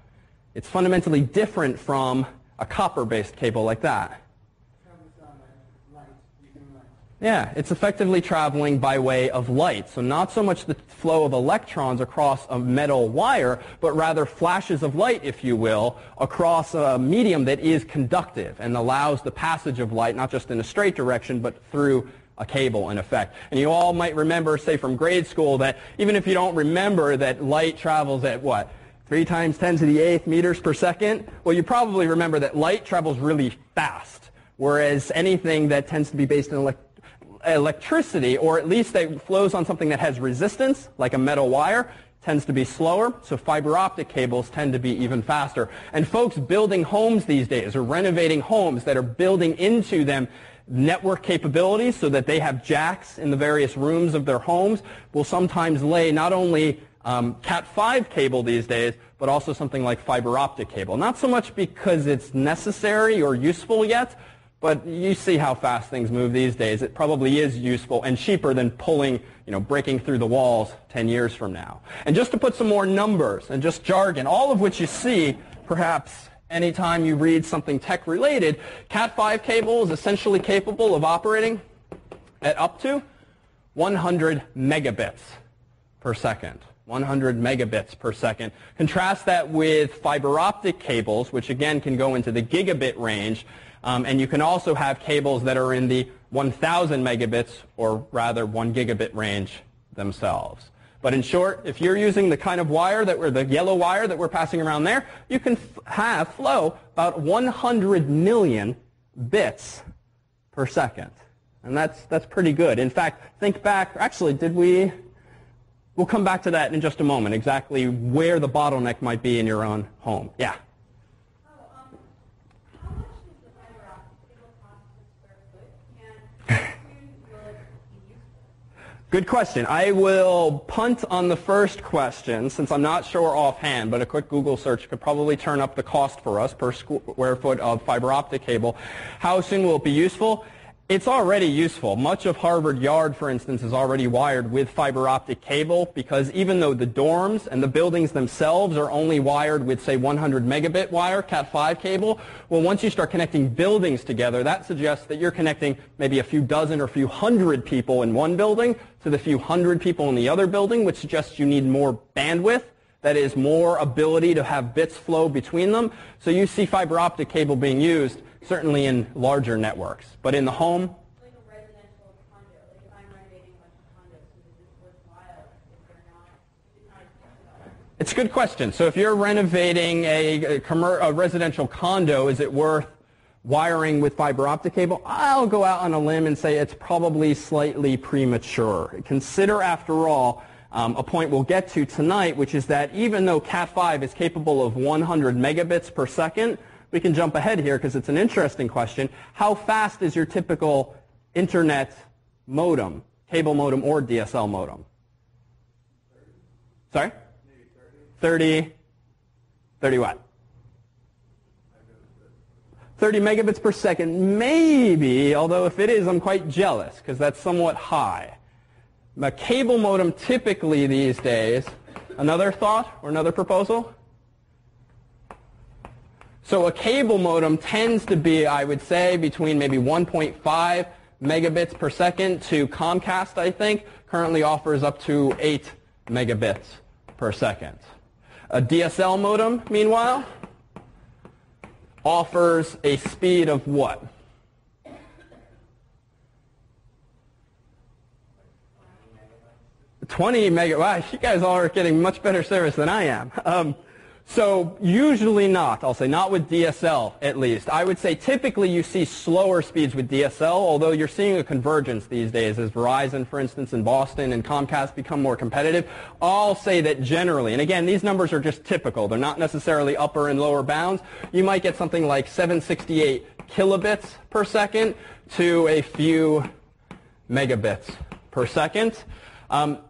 It's fundamentally different from a copper-based cable like that. Yeah, it's effectively traveling by way of light. So not so much the flow of electrons across a metal wire, but rather flashes of light, if you will, across a medium that is conductive and allows the passage of light, not just in a straight direction, but through a cable, in effect. And you all might remember, say, from grade school, that even if you don't remember that light travels at, 3 times 10 to the 8th meters per second? Well, you probably remember that light travels really fast, whereas anything that tends to be based in electricity, or at least that flows on something that has resistance, like a metal wire, tends to be slower. So fiber optic cables tend to be even faster. And folks building homes these days, or renovating homes that are building into them network capabilities so that they have jacks in the various rooms of their homes, will sometimes lay not only Cat5 cable these days, but also something like fiber optic cable. Not so much because it's necessary or useful yet, but you see how fast things move these days. It probably is useful and cheaper than pulling, breaking through the walls 10 years from now. And just to put some more numbers and just jargon, all of which you see perhaps anytime you read something tech-related, Cat5 cable is essentially capable of operating at up to 100 megabits per second. 100 megabits per second. Contrast that with fiber optic cables, which again can go into the gigabit range. And you can also have cables that are in the 1,000 megabits, or rather 1 gigabit range themselves. But in short, if you're using the kind of wire the yellow wire that we're passing around there, you can have flow about 100 million bits per second. And that's pretty good. In fact, think back, actually, did we We'll come back to that in just a moment, exactly where the bottleneck might be in your own home. Yeah? How much does the fiber optic cable cost per square foot, and how soon will it be useful? Good question. I will punt on the first question since I'm not sure offhand, but a quick Google search could probably turn up the cost for us per square foot of fiber optic cable. How soon will it be useful? It's already useful. Much of Harvard Yard, for instance, is already wired with fiber optic cable because even though the dorms and the buildings themselves are only wired with, say, 100 megabit wire, Cat5 cable, well, once you start connecting buildings together, that suggests that you're connecting maybe a few dozen or a few hundred people in one building to the few hundred people in the other building, which suggests you need more bandwidth. That is, more ability to have bits flow between them. So you see fiber optic cable being used certainly in larger networks. But in the home? Like a residential condo. Like if I'm renovating a bunch of condos, is this worthwhile if they're not, if it's not expensive? It's a good question. So if you're renovating a residential condo, is it worth wiring with fiber optic cable? I'll go out on a limb and say it's probably slightly premature. Consider, after all, a point we'll get to tonight, which is that even though Cat5 is capable of 100 megabits per second, we can jump ahead here because it's an interesting question. How fast is your typical internet modem, cable modem or DSL modem? 30. Sorry? Maybe 30. 30 what? 30 megabits per second, maybe, although if it is, I'm quite jealous because that's somewhat high. A cable modem typically these days, another thought or another proposal? So a cable modem tends to be, I would say, between maybe 1.5 megabits per second to Comcast, I think, currently offers up to 8 megabits per second. A DSL modem, meanwhile, offers a speed of what? 20 megabytes. Wow, you guys all are getting much better service than I am. So usually not. I'll say not with DSL, at least. I would say typically you see slower speeds with DSL, although you're seeing a convergence these days as Verizon, for instance, in Boston and Comcast become more competitive. I'll say that generally, and again, these numbers are just typical. They're not necessarily upper and lower bounds. You might get something like 768 kilobits per second to a few megabits per second.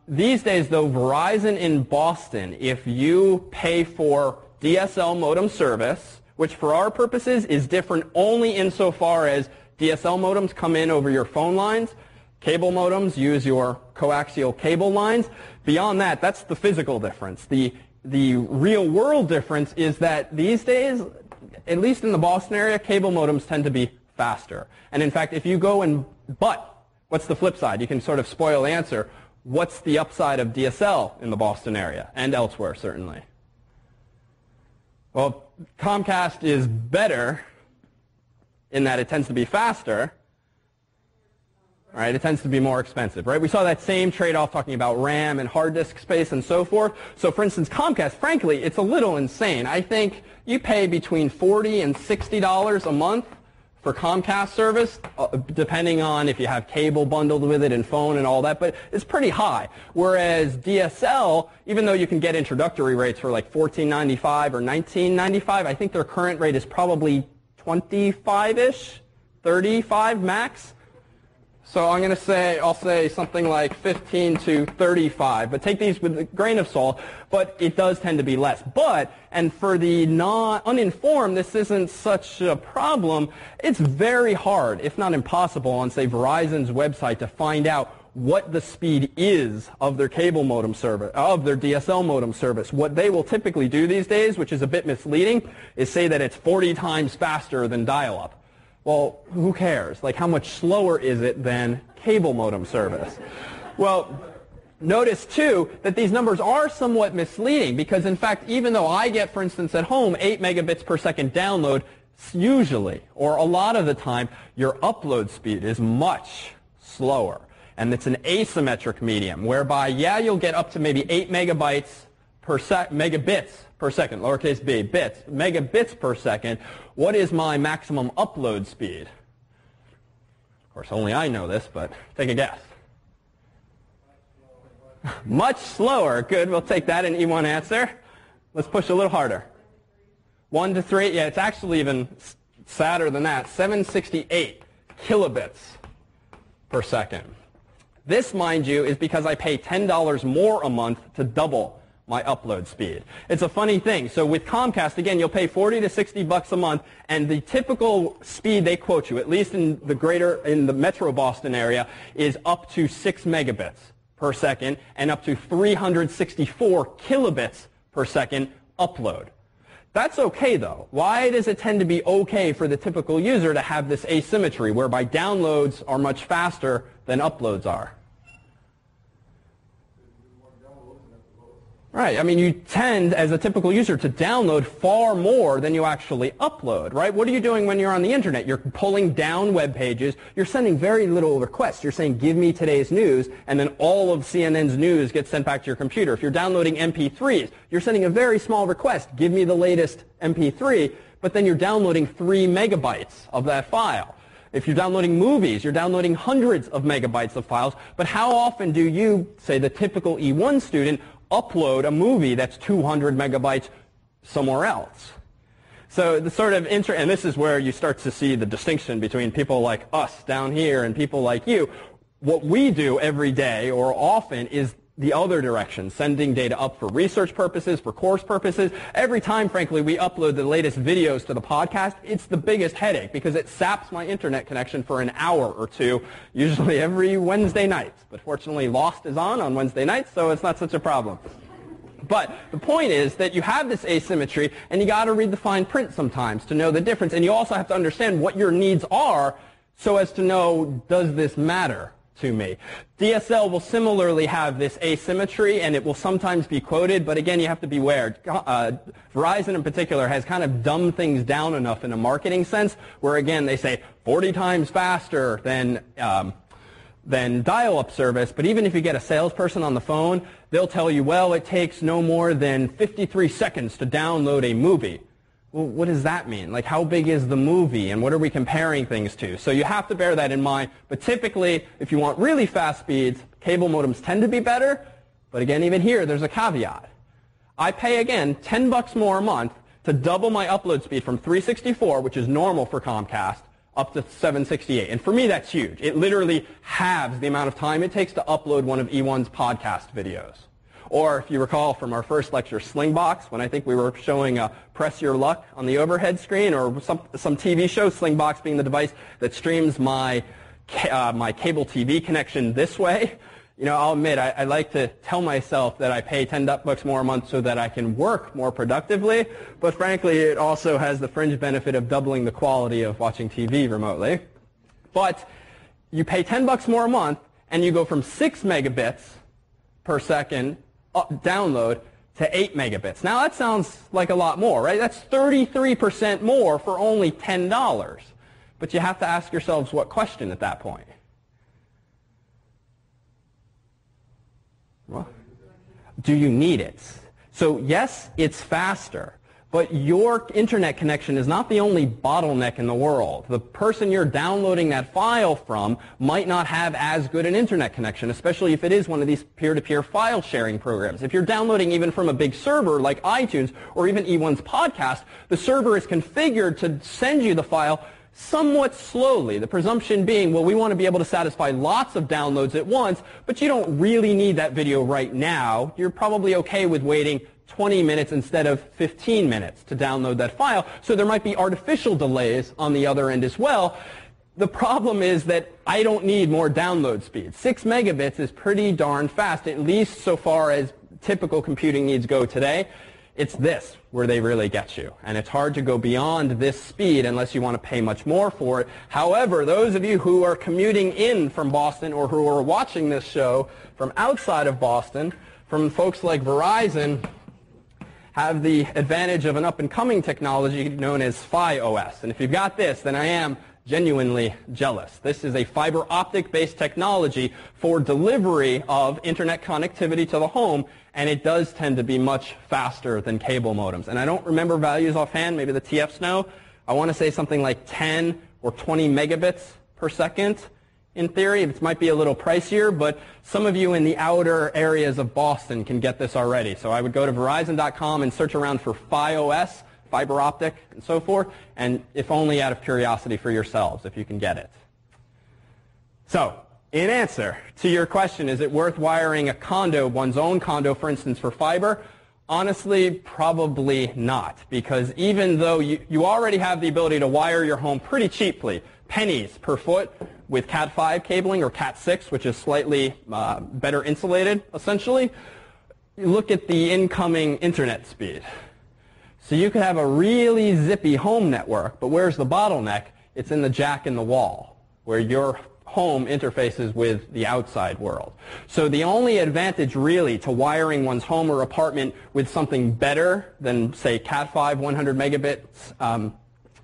These days, though, Verizon in Boston, if you pay for DSL modem service, which for our purposes is different only insofar as DSL modems come in over your phone lines, cable modems use your coaxial cable lines. Beyond that, that's the physical difference. The real world difference is that these days, at least in the Boston area, cable modems tend to be faster. And in fact, if you go and, but what's the flip side? You can sort of spoil the answer. What's the upside of DSL in the Boston area and elsewhere, certainly? Well, Comcast is better in that it tends to be faster. Right? It tends to be more expensive. Right? We saw that same trade-off talking about RAM and hard disk space and so forth. So, for instance, Comcast, frankly, it's a little insane. I think you pay between $40 and $60 a month for Comcast service, depending on if you have cable bundled with it and phone and all that, but it's pretty high. Whereas DSL, even though you can get introductory rates for like $14.95 or $19.95, I think their current rate is probably 25-ish, 35 max. So I'm going to say, I'll say something like 15 to 35, but take these with a grain of salt, but it does tend to be less. But, and for the uninformed, this isn't such a problem. It's very hard, if not impossible, on, say, Verizon's website to find out what the speed is of their cable modem service, of their DSL modem service. What they will typically do these days, which is a bit misleading, is say that it's 40 times faster than dial-up. Well, who cares? Like, how much slower is it than cable modem service? Well, notice, too, that these numbers are somewhat misleading because, in fact, even though I get, for instance, at home 8 megabits per second download, usually, or a lot of the time, your upload speed is much slower. And it's an asymmetric medium, whereby, yeah, you'll get up to maybe 8 megabits per megabits per second, lowercase b, bits, megabits per second. What is my maximum upload speed? Of course, only I know this, but take a guess. Much slower. Good, we'll take that, an E1 answer. Let's push a little harder. 1 to 3, yeah, it's actually even sadder than that. 768 kilobits per second. This, mind you, is because I pay $10 more a month to double my upload speed. It's a funny thing. So with Comcast, again, you'll pay 40 to 60 bucks a month, and the typical speed they quote you, at least in the Metro Boston area, is up to 6 megabits per second and up to 364 kilobits per second upload. That's okay, though. Why does it tend to be okay for the typical user to have this asymmetry, whereby downloads are much faster than uploads are? Right. I mean, you tend, as a typical user, to download far more than you actually upload, right? What are you doing when you're on the internet? You're pulling down web pages. You're sending very little requests. You're saying, give me today's news, and then all of CNN's news gets sent back to your computer. If you're downloading MP3s, you're sending a very small request, give me the latest MP3, but then you're downloading 3 megabytes of that file. If you're downloading movies, you're downloading hundreds of megabytes of files, but how often do you, say the typical E1 student, upload a movie that's 200 megabytes somewhere else? So the sort of and this is where you start to see the distinction between people like us down here and people like you. What we do every day or often is the other direction, sending data up for research purposes, for course purposes. Every time, frankly, we upload the latest videos to the podcast, it's the biggest headache because it saps my internet connection for an hour or two, usually every Wednesday night. But fortunately, Lost is on Wednesday nights, so it's not such a problem. But the point is that you have this asymmetry, and you got to read the fine print sometimes to know the difference. And you also have to understand what your needs are so as to know, does this matter to me? DSL will similarly have this asymmetry, and it will sometimes be quoted, but again, you have to beware. Verizon in particular has kind of dumbed things down enough in a marketing sense, where again, they say 40 times faster than dial-up service, but even if you get a salesperson on the phone, they'll tell you, well, it takes no more than 53 seconds to download a movie. Well, what does that mean? Like, how big is the movie, and what are we comparing things to? So you have to bear that in mind. But typically, if you want really fast speeds, cable modems tend to be better. But again, even here, there's a caveat. I pay, again, 10 bucks more a month to double my upload speed from 364, which is normal for Comcast, up to 768. And for me, that's huge. It literally halves the amount of time it takes to upload one of E1's podcast videos. Or if you recall from our first lecture, Slingbox, when I think we were showing Press Your Luck on the overhead screen, or some TV show, Slingbox being the device that streams my cable TV connection this way. You know, I'll admit, I like to tell myself that I pay 10 bucks more a month so that I can work more productively, but frankly, it also has the fringe benefit of doubling the quality of watching TV remotely. But you pay 10 bucks more a month, and you go from 6 megabits per second download to 8 megabits. Now, that sounds like a lot more, right? That's 33% more for only $10. But you have to ask yourselves what question at that point. Well, do you need it? So yes, it's faster, but your internet connection is not the only bottleneck in the world. The person you're downloading that file from might not have as good an internet connection, especially if it is one of these peer-to-peer file sharing programs. If you're downloading even from a big server like iTunes or even E1's podcast, the server is configured to send you the file somewhat slowly, the presumption being, well, we want to be able to satisfy lots of downloads at once, but you don't really need that video right now. You're probably okay with waiting 20 minutes instead of 15 minutes to download that file, so there might be artificial delays on the other end as well. The problem is that I don't need more download speed. 6 megabits is pretty darn fast, at least so far as typical computing needs go today. It's this where they really get you. And it's hard to go beyond this speed unless you want to pay much more for it. However, those of you who are commuting in from Boston or who are watching this show from outside of Boston, from folks like Verizon, have the advantage of an up-and-coming technology known as Phi OS. And if you've got this, then I am genuinely jealous. This is a fiber optic-based technology for delivery of internet connectivity to the home, and it does tend to be much faster than cable modems. And I don't remember values offhand, maybe the TFs know. I want to say something like 10 or 20 megabits per second in theory. It might be a little pricier, but some of you in the outer areas of Boston can get this already. So I would go to Verizon.com and search around for FiOS, fiber optic, and so forth, and if only out of curiosity for yourselves, if you can get it. So, in answer to your question, is it worth wiring a condo, one's own condo, for instance, for fiber? Honestly, probably not, because even though you already have the ability to wire your home pretty cheaply, pennies per foot with Cat5 cabling or Cat6, which is slightly better insulated, essentially, you look at the incoming internet speed. So you could have a really zippy home network, but where's the bottleneck? It's in the jack in the wall, where your home interfaces with the outside world. So the only advantage really to wiring one's home or apartment with something better than, say, Cat5 100 megabits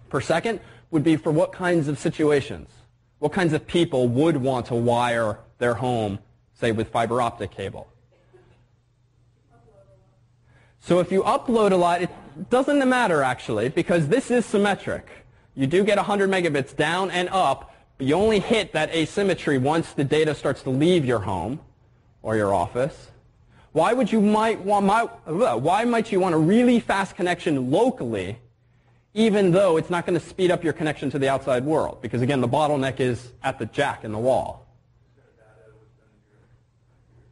per second would be for what kinds of situations? What kinds of people would want to wire their home, say, with fiber optic cable? So if you upload a lot, it doesn't matter actually, because this is symmetric. You do get 100 megabits down and up. You only hit that asymmetry once the data starts to leave your home or your office. Why might you want a really fast connection locally, even though it's not going to speed up your connection to the outside world? Because again, the bottleneck is at the jack in the wall.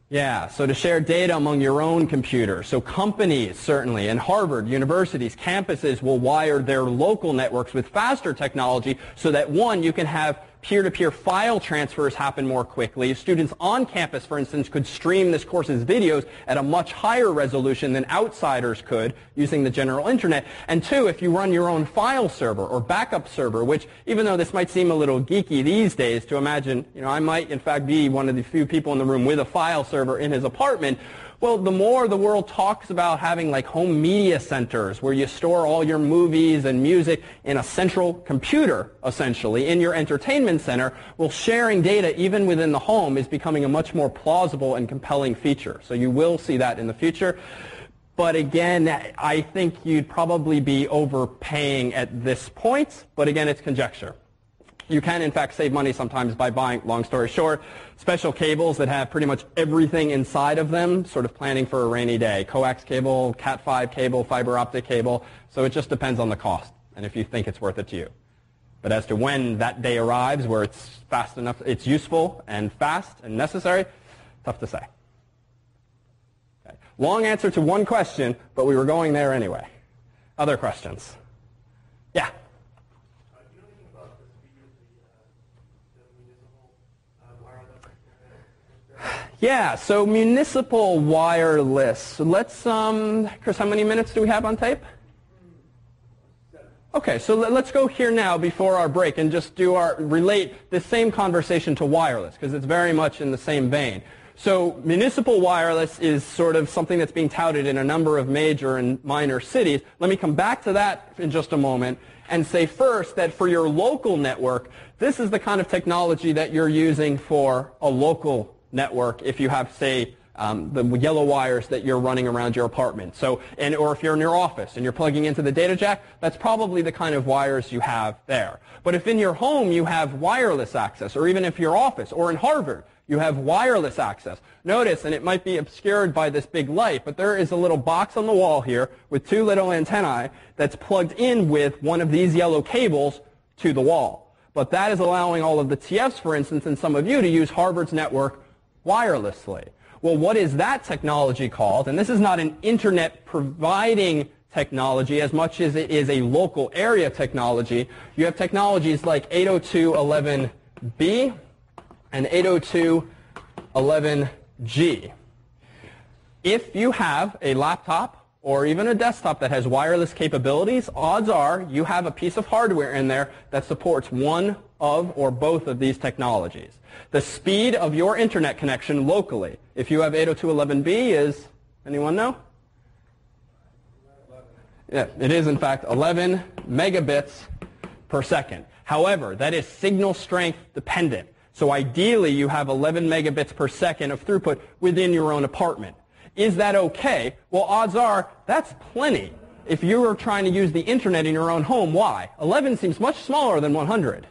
Yeah, so to share data among your own computers. So companies, certainly, and Harvard, universities, campuses will wire their local networks with faster technology so that, one, you can have peer-to-peer file transfers happen more quickly. Students on campus, for instance, could stream this course's videos at a much higher resolution than outsiders could using the general internet. And two, if you run your own file server or backup server, which even though this might seem a little geeky these days to imagine, I might in fact be one of the few people in the room with a file server in his apartment. Well, the more the world talks about having like home media centers where you store all your movies and music in a central computer, essentially, in your entertainment center, well, sharing data even within the home is becoming a much more plausible and compelling feature. So you will see that in the future. But again, I think you'd probably be overpaying at this point. But again, it's conjecture. You can, in fact, save money sometimes by buying, long story short, special cables that have pretty much everything inside of them, sort of planning for a rainy day. Coax cable, Cat5 cable, fiber optic cable. So it just depends on the cost and if you think it's worth it to you. But as to when that day arrives where it's fast enough, it's useful and fast and necessary, tough to say. Okay. Long answer to one question, but we were going there anyway. Other questions? Yeah? Yeah, so municipal wireless. Let's, Chris, how many minutes do we have on tape? Okay, so let's go here now before our break and just relate the same conversation to wireless, because it's very much in the same vein. So municipal wireless is sort of something that's being touted in a number of major and minor cities. Let me come back to that in just a moment and say first that for your local network, this is the kind of technology that you're using for a local network if you have, say, the yellow wires that you're running around your apartment. So, or if you're in your office and you're plugging into the data jack, that's probably the kind of wires you have there. But if in your home you have wireless access, or even if your office, or in Harvard, you have wireless access. Notice, and it might be obscured by this big light, but there is a little box on the wall here with two little antennae that's plugged in with one of these yellow cables to the wall. But that is allowing all of the TFs, for instance, and some of you to use Harvard's network wirelessly. Well, what is that technology called? And this is not an internet providing technology as much as it is a local area technology. You have technologies like 802.11b and 802.11g. If you have a laptop or even a desktop that has wireless capabilities, odds are you have a piece of hardware in there that supports one of or both of these technologies. The speed of your internet connection locally, if you have 802.11b, is, anyone know? Yeah, it is in fact 11 megabits per second. However, that is signal strength dependent. So ideally, you have 11 megabits per second of throughput within your own apartment. Is that okay? Well, odds are that's plenty. If you were trying to use the internet in your own home, why? 11 seems much smaller than 100.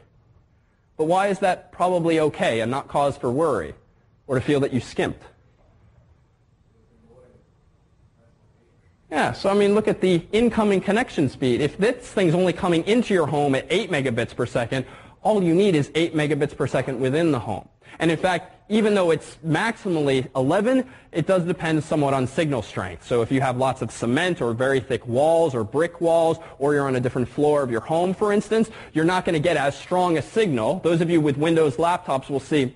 But why is that probably okay and not cause for worry or to feel that you skimped? Yeah, so I mean, look at the incoming connection speed. If this thing's only coming into your home at 8 megabits per second, all you need is 8 megabits per second within the home. And in fact, even though it's maximally 11, it does depend somewhat on signal strength. So if you have lots of cement or very thick walls or brick walls, or you're on a different floor of your home, for instance, you're not going to get as strong a signal. Those of you with Windows laptops will see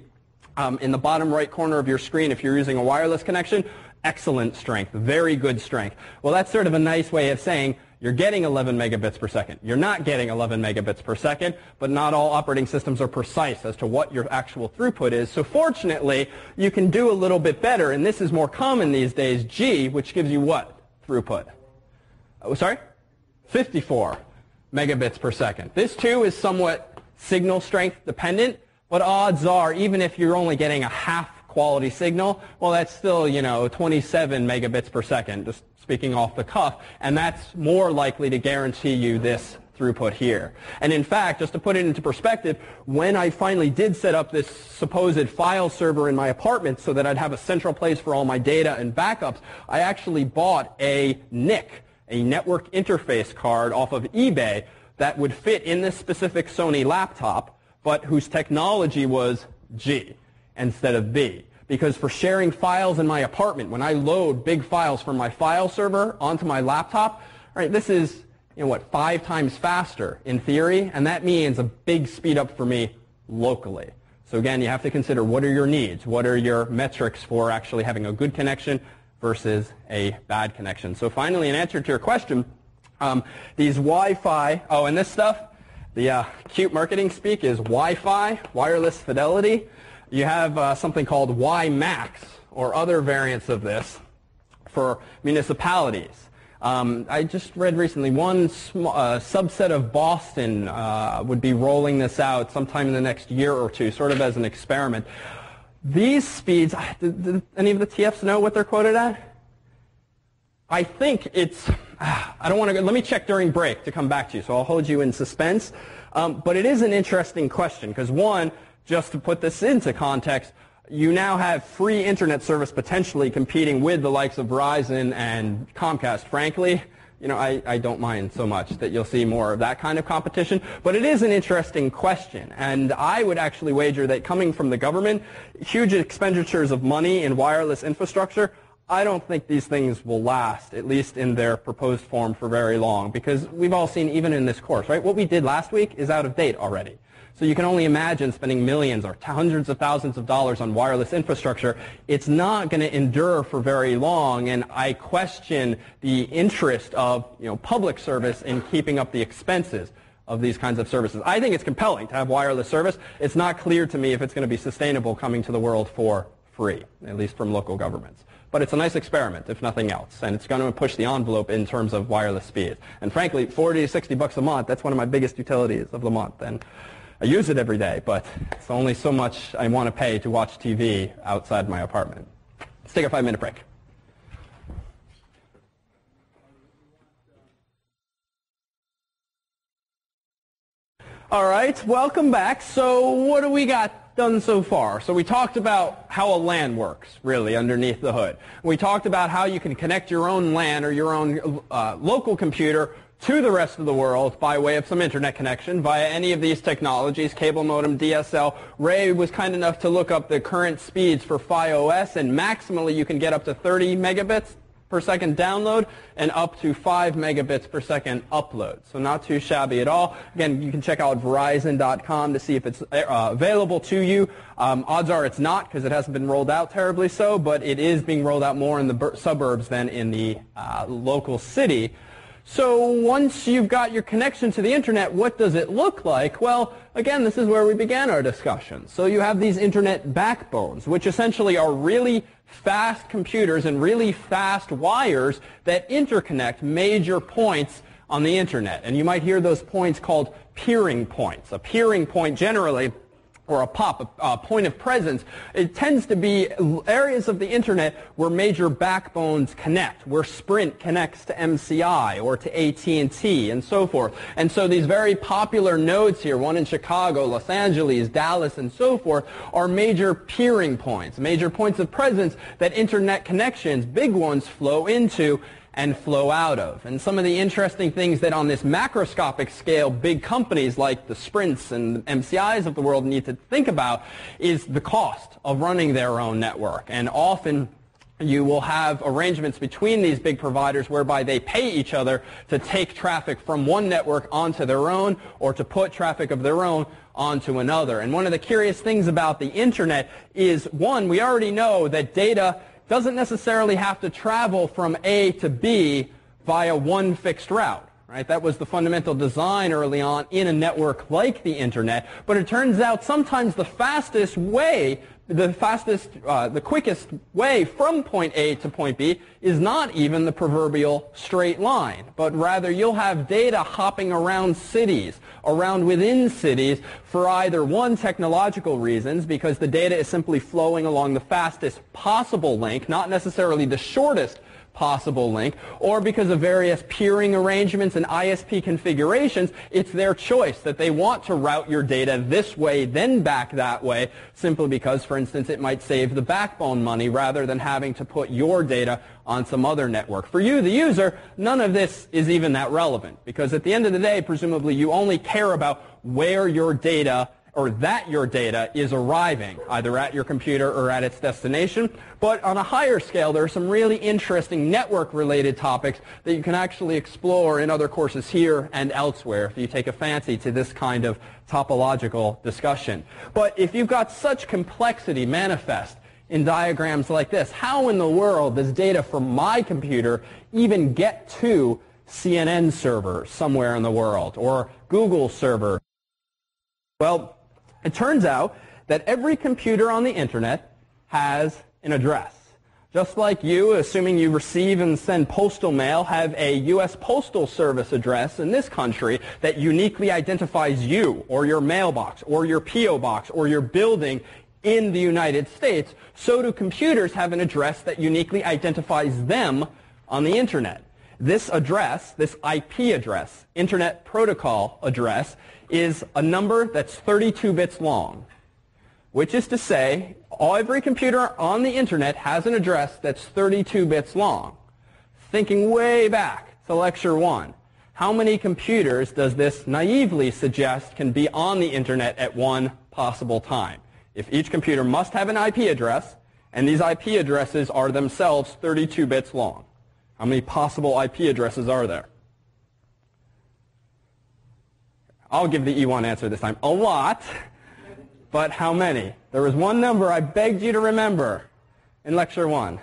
in the bottom right corner of your screen, if you're using a wireless connection, excellent strength, very good strength. Well, that's sort of a nice way of saying you're getting 11 megabits per second. You're not getting 11 megabits per second, but not all operating systems are precise as to what your actual throughput is. So fortunately, you can do a little bit better, and this is more common these days, G, which gives you what throughput? Oh, sorry? 54 megabits per second. This too is somewhat signal strength dependent, but odds are, even if you're only getting a half quality signal, well, that's still, 27 megabits per second, just speaking off the cuff, and that's more likely to guarantee you this throughput here. And in fact, just to put it into perspective, when I finally did set up this supposed file server in my apartment so that I'd have a central place for all my data and backups, I actually bought a NIC, a network interface card off of eBay that would fit in this specific Sony laptop, but whose technology was G instead of B. Because for sharing files in my apartment, when I load big files from my file server onto my laptop, right, this is 5 times faster in theory, and that means a big speed up for me locally. So again, you have to consider what are your needs, what are your metrics for actually having a good connection versus a bad connection. So finally, in answer to your question, these Wi-Fi, and this stuff, the cute marketing speak is Wi-Fi, wireless fidelity. You have something called WiMAX or other variants of this for municipalities. I just read recently one subset of Boston would be rolling this out sometime in the next year or two, sort of as an experiment. These speeds, did any of the TFs know what they're quoted at? I think it's, I don't want to go, let me check during break to come back to you, so I'll hold you in suspense. But it is an interesting question because one, just to put this into context, you now have free internet service potentially competing with the likes of Verizon and Comcast. Frankly, I don't mind so much that you'll see more of that kind of competition. But it is an interesting question. And I would actually wager that coming from the government, huge expenditures of money in wireless infrastructure, I don't think these things will last, at least in their proposed form, for very long. Because we've all seen, even in this course, right, what we did last week is out of date already. So you can only imagine spending millions or hundreds of thousands of dollars on wireless infrastructure. It's not going to endure for very long, and I question the interest of public service in keeping up the expenses of these kinds of services. I think it's compelling to have wireless service. It's not clear to me if it's going to be sustainable coming to the world for free, at least from local governments. But it's a nice experiment, if nothing else, and it's going to push the envelope in terms of wireless speed. And frankly, 40 to $60 a month, that's one of my biggest utilities of the month. And I use it every day, but it's only so much I want to pay to watch TV outside my apartment. Let's take a 5-minute break. All right, welcome back. So what do we got done so far? So we talked about how a LAN works, really, underneath the hood. We talked about how you can connect your own LAN or your own local computer to the rest of the world by way of some internet connection via any of these technologies, cable modem, DSL. Ray was kind enough to look up the current speeds for FiOS, and maximally you can get up to 30 megabits per second download and up to 5 megabits per second upload. So not too shabby at all. Again, you can check out Verizon.com to see if it's available to you. Odds are it's not because it hasn't been rolled out terribly so, but it is being rolled out more in the suburbs than in the local city. So once you've got your connection to the internet, what does it look like? Well, again, this is where we began our discussion. So you have these internet backbones, which essentially are really fast computers and really fast wires that interconnect major points on the internet. And you might hear those points called peering points. A peering point generally or a POP, a point of presence, it tends to be areas of the internet where major backbones connect, where Sprint connects to MCI or to AT&T and so forth. And so these very popular nodes here, one in Chicago, Los Angeles, Dallas, and so forth, are major peering points, major points of presence that internet connections, big ones, flow into and flow out of. And some of the interesting things that on this macroscopic scale big companies like the Sprints and MCIs of the world need to think about is the cost of running their own network. And often you will have arrangements between these big providers whereby they pay each other to take traffic from one network onto their own or to put traffic of their own onto another. And one of the curious things about the internet is, one, we already know that data doesn't necessarily have to travel from A to B via one fixed route. Right? That was the fundamental design early on in a network like the internet. But it turns out sometimes the fastest way, the quickest way from point A to point B is not even the proverbial straight line, but rather you'll have data hopping around cities, around within cities for either one, technological reasons, because the data is simply flowing along the fastest possible link, not necessarily the shortest possible link, or because of various peering arrangements and ISP configurations, it's their choice that they want to route your data this way, then back that way, simply because, for instance, it might save the backbone money rather than having to put your data on some other network. For you, the user, none of this is even that relevant, because at the end of the day, presumably, you only care about where your data or that your data is arriving, either at your computer or at its destination. But on a higher scale, there are some really interesting network-related topics that you can actually explore in other courses here and elsewhere if you take a fancy to this kind of topological discussion. But if you've got such complexity manifest in diagrams like this, how in the world does data from my computer even get to CNN server somewhere in the world, or Google server? Well, it turns out that every computer on the internet has an address. Just like you, assuming you receive and send postal mail, have a U.S. Postal Service address in this country that uniquely identifies you, or your mailbox, or your P.O. box, or your building in the United States, so do computers have an address that uniquely identifies them on the internet. This address, this IP address, Internet Protocol address, is a number that's 32 bits long, which is to say every computer on the internet has an address that's 32 bits long. Thinking way back to Lecture 1, how many computers does this naively suggest can be on the internet at one possible time? If each computer must have an IP address, and these IP addresses are themselves 32 bits long, how many possible IP addresses are there? I'll give the E1 answer this time. A lot, but how many? There was one number I begged you to remember in Lecture 1.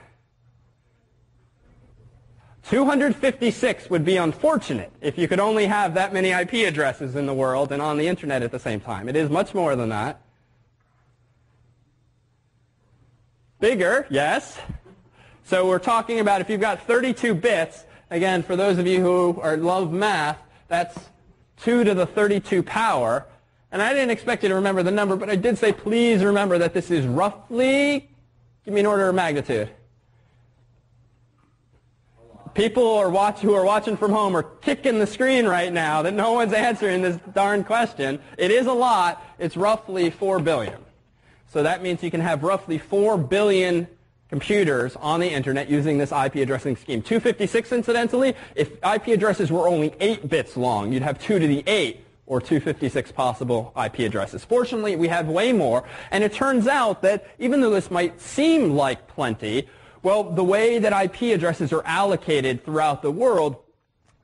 256 would be unfortunate if you could only have that many IP addresses in the world and on the internet at the same time. It is much more than that. Bigger, yes. So we're talking about if you've got 32 bits, again, for those of you who love math, that's 2 to the 32 power. And I didn't expect you to remember the number, but I did say please remember that this is roughly, give me an order of magnitude. People who are watching from home are kicking the screen right now that no one's answering this darn question. It is a lot. It's roughly 4 billion. So that means you can have roughly 4 billion computers on the internet using this IP addressing scheme. 256, incidentally, if IP addresses were only 8 bits long, you'd have 2 to the 8 or 256 possible IP addresses. Fortunately, we have way more, and it turns out that even though this might seem like plenty, well, the way that IP addresses are allocated throughout the world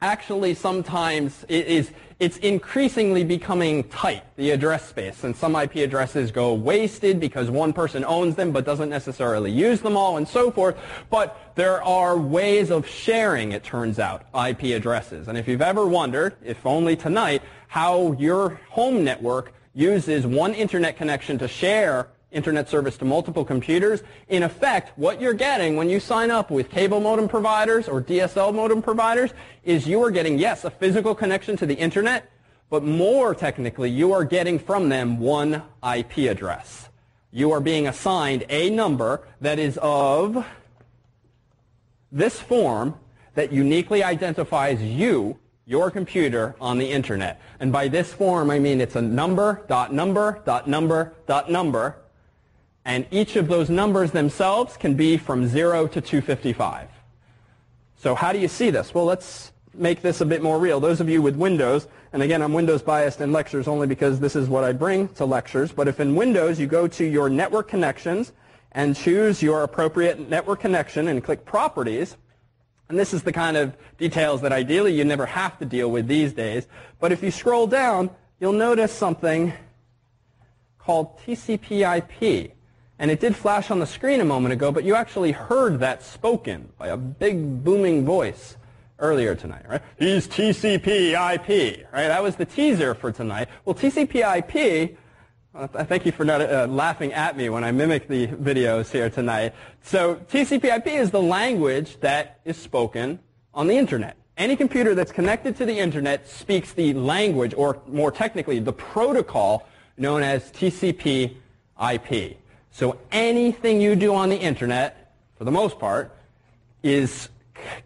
actually sometimes it's increasingly becoming tight, the address space. And some IP addresses go wasted because one person owns them but doesn't necessarily use them all and so forth. But there are ways of sharing, it turns out, IP addresses. And if you've ever wondered, if only tonight, how your home network uses one internet connection to share internet service to multiple computers, in effect, what you're getting when you sign up with cable modem providers or DSL modem providers is you are getting, yes, a physical connection to the internet, But more technically, you are getting from them one IP address. You are being assigned a number that is of this form that uniquely identifies you, your computer, on the internet. And by this form, I mean it's a number, dot number, dot number, dot number. And each of those numbers themselves can be from 0 to 255. So how do you see this? Well, let's make this a bit more real. Those of you with Windows, and again, I'm Windows biased in lectures only because this is what I bring to lectures, but if in Windows you go to your network connections and choose your appropriate network connection and click Properties, and this is the kind of details that ideally you never have to deal with these days, but if you scroll down, you'll notice something called tcp-ip. And it did flash on the screen a moment ago, but you actually heard that spoken by a big booming voice earlier tonight, right? He's TCP/IP, right? That was the teaser for tonight. Well, TCP/IP, thank you for not laughing at me when I mimic the videos here tonight. So TCP/IP is the language that is spoken on the internet. Any computer that's connected to the internet speaks the language, or more technically, the protocol known as TCP/IP. So anything you do on the internet, for the most part, is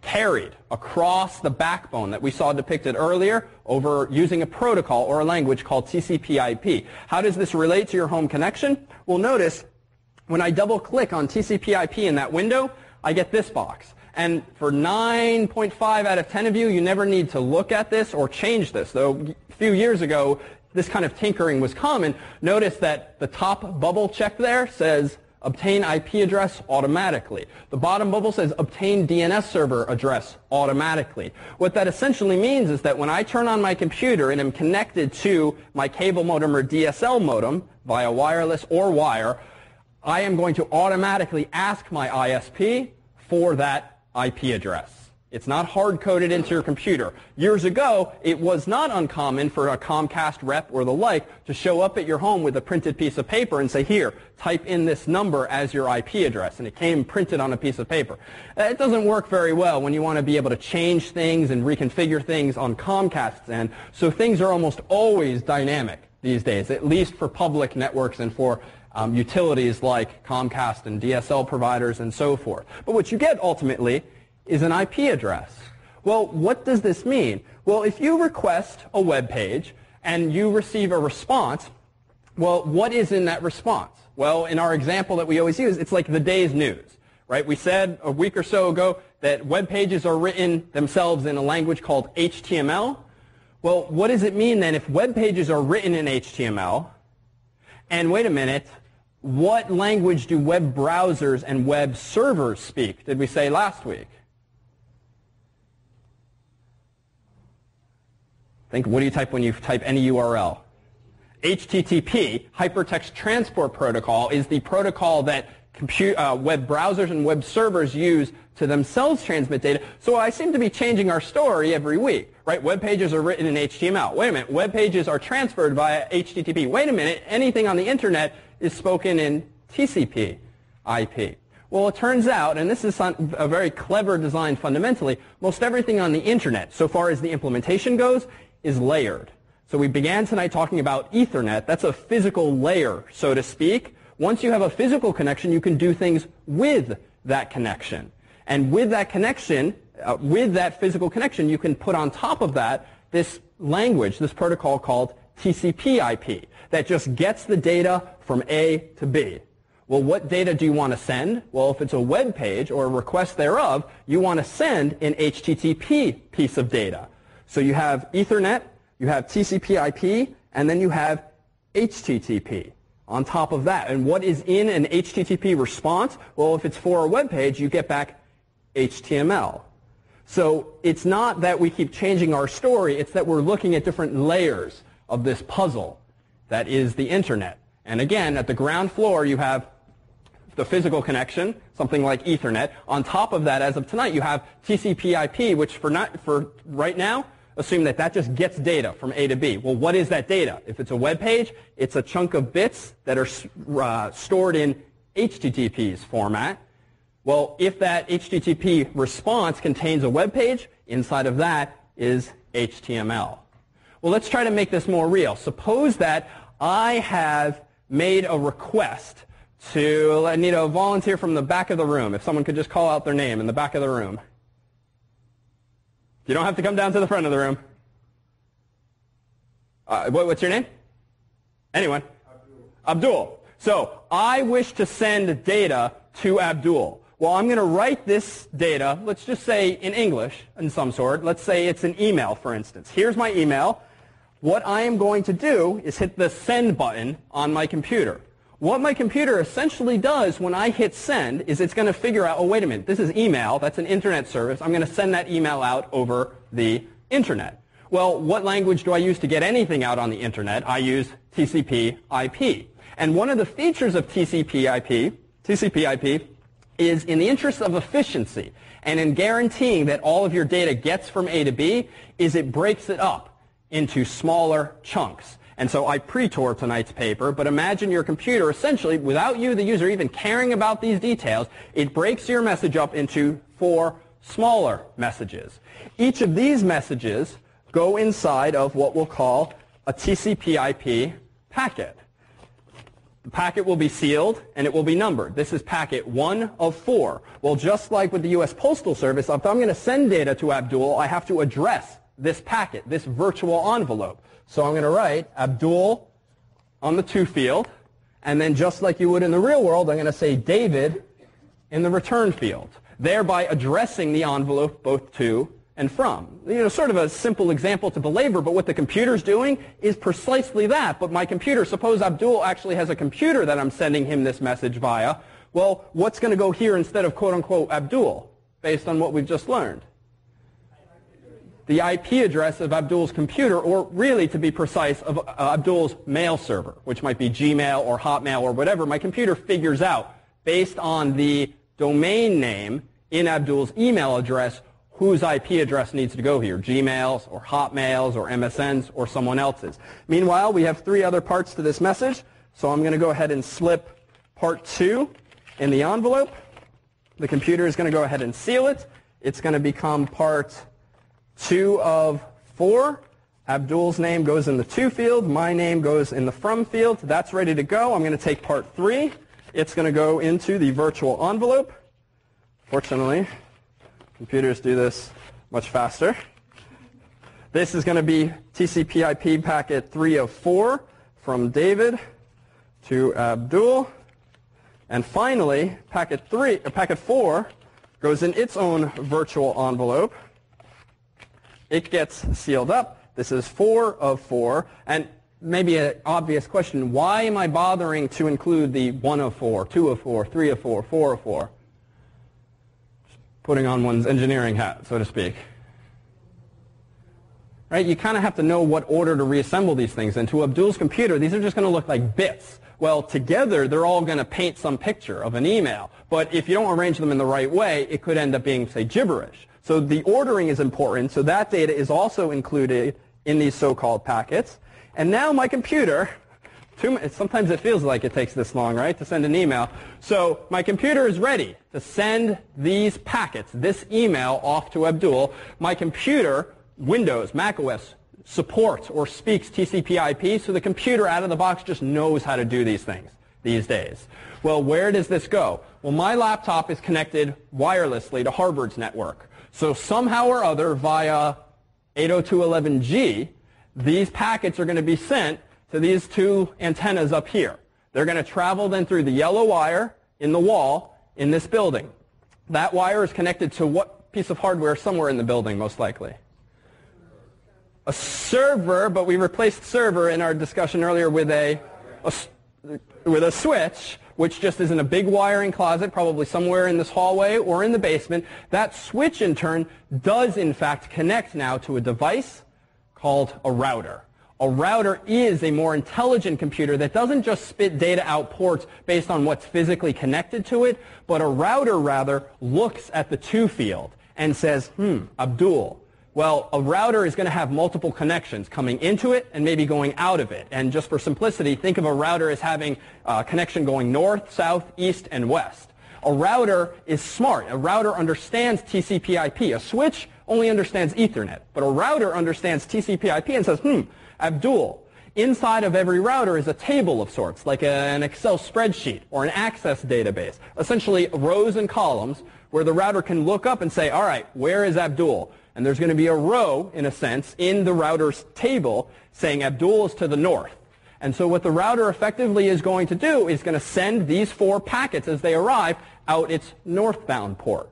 carried across the backbone that we saw depicted earlier over using a protocol or a language called TCP/IP. How does this relate to your home connection? Well, notice when I double-click on TCP/IP in that window, I get this box. And for 9.5 out of 10 of you, you never need to look at this or change this. Though a few years ago, this kind of tinkering was common. Notice that the top bubble check there says obtain IP address automatically. The bottom bubble says obtain DNS server address automatically. What that essentially means is that when I turn on my computer and am connected to my cable modem or DSL modem via wireless or wire, I am going to automatically ask my ISP for that IP address. It's not hard-coded into your computer. Years ago, it was not uncommon for a Comcast rep or the like to show up at your home with a printed piece of paper and say, here, type in this number as your IP address. And it came printed on a piece of paper. It doesn't work very well when you want to be able to change things and reconfigure things on Comcast's end. So things are almost always dynamic these days, at least for public networks and for utilities like Comcast and DSL providers and so forth. But what you get ultimately is an IP address. Well, what does this mean? Well, if you request a web page and you receive a response, well, what is in that response? Well, in our example that we always use, it's like the day's news, right? We said a week or so ago that web pages are written themselves in a language called HTML. Well, what does it mean then if web pages are written in HTML? And wait a minute, what language do web browsers and web servers speak? Did we say last week? What do you type when you type any URL? HTTP, Hypertext Transport Protocol, is the protocol that web browsers and web servers use to themselves transmit data. So I seem to be changing our story every week, right? Web pages are written in HTML. Wait a minute, web pages are transferred via HTTP. Wait a minute, anything on the internet is spoken in TCP/IP. Well, it turns out, and this is a very clever design fundamentally, most everything on the internet, so far as the implementation goes, is layered. So we began tonight talking about Ethernet. That's a physical layer, so to speak. Once you have a physical connection, you can do things with that connection. And with that connection, with that physical connection, you can put on top of that this language, this protocol called TCP/IP, that just gets the data from A to B. Well, what data do you want to send? Well, if it's a web page or a request thereof, you want to send an HTTP piece of data. So you have Ethernet, you have TCP/IP, and then you have HTTP on top of that. And what is in an HTTP response? Well, if it's for a web page, you get back HTML. So it's not that we keep changing our story, it's that we're looking at different layers of this puzzle that is the internet. And again, at the ground floor, you have the physical connection, something like Ethernet. On top of that, as of tonight, you have TCP/IP, which for right now, assume that that just gets data from A to B. Well, what is that data? If it's a web page, it's a chunk of bits that are stored in HTTP's format. Well, if that HTTP response contains a web page, inside of that is HTML. Well, let's try to make this more real. Suppose that I have made a request to, I need a volunteer from the back of the room. If someone could just call out their name in the back of the room. You don't have to come down to the front of the room. What's your name? Anyone? Abdul. So I wish to send data to Abdul. Well, I'm going to write this data, let's just say in English in some sort. Let's say it's an email, for instance. Here's my email. What I am going to do is hit the send button on my computer. What my computer essentially does when I hit send is it's going to figure out, oh, wait a minute, this is email. That's an internet service. I'm going to send that email out over the internet. Well, what language do I use to get anything out on the internet? I use tcp-ip. And one of the features of tcp-ip is in the interest of efficiency and in guaranteeing that all of your data gets from A to B is it breaks it up into smaller chunks. And so I pre-tore tonight's paper, but imagine your computer essentially, without you, the user, even caring about these details, it breaks your message up into 4 smaller messages. Each of these messages go inside of what we'll call a tcp-ip packet. The packet will be sealed, and it will be numbered. This is packet 1 of 4. Well, just like with the U.S. Postal Service, if I'm going to send data to Abdul, I have to address this packet, this virtual envelope. So I'm going to write Abdul on the to field, and then just like you would in the real world, I'm going to say David in the return field, thereby addressing the envelope both to and from. You know, sort of a simple example to belabor, but what the computer's doing is precisely that. But my computer, suppose Abdul actually has a computer that I'm sending him this message via. Well, what's going to go here instead of quote-unquote Abdul, based on what we've just learned? The IP address of Abdul's computer, or really, to be precise, of Abdul's mail server, which might be Gmail or Hotmail or whatever. My computer figures out, based on the domain name in Abdul's email address, whose IP address needs to go here, Gmail's or Hotmail's or MSN's or someone else's. Meanwhile, we have 3 other parts to this message, so I'm going to go ahead and slip part 2 in the envelope. The computer is going to go ahead and seal it. It's going to become part 2 of 4. Abdul's name goes in the to field. My name goes in the from field. That's ready to go. I'm going to take part 3. It's going to go into the virtual envelope. Fortunately, computers do this much faster. This is going to be TCP/IP packet 3 of 4 from David to Abdul. And finally, packet 4 goes in its own virtual envelope. It gets sealed up. This is 4 of 4. And maybe an obvious question, why am I bothering to include the 1 of 4, 2 of 4, 3 of 4, 4 of 4? Putting on one's engineering hat, so to speak. Right? You kind of have to know what order to reassemble these things. And to Abdul's computer, these are just going to look like bits. Well, together, they're all going to paint some picture of an email. But if you don't arrange them in the right way, it could end up being, say, gibberish. So the ordering is important. So that data is also included in these so-called packets. And now my computer, sometimes it feels like it takes this long, right, to send an email. So my computer is ready to send these packets, this email, off to Abdul. My computer, Windows, macOS, supports or speaks TCP/IP, so the computer out of the box just knows how to do these things these days. Well, where does this go? Well, my laptop is connected wirelessly to Harvard's network. So somehow or other, via 802.11g, these packets are going to be sent to these 2 antennas up here. They're going to travel then through the yellow wire in the wall in this building. That wire is connected to what piece of hardware somewhere in the building, most likely? A server, but we replaced server in our discussion earlier with a switch, which just is in a big wiring closet, probably somewhere in this hallway or in the basement. That switch, in turn, does in fact connect now to a device called a router. A router is a more intelligent computer that doesn't just spit data out ports based on what's physically connected to it, but a router rather looks at the to field and says, Abdul. Well, a router is going to have multiple connections coming into it and maybe going out of it. And just for simplicity, think of a router as having a connection going north, south, east, and west. A router is smart. A router understands TCP/IP. A switch, only understands Ethernet. But a router understands TCP/IP and says, Abdul. Inside of every router is a table of sorts, like an Excel spreadsheet or an access database, essentially rows and columns where the router can look up and say, all right, where is Abdul? And there's going to be a row, in a sense, in the router's table saying Abdul is to the north. And so what the router effectively is going to do is going to send these 4 packets as they arrive out its northbound port.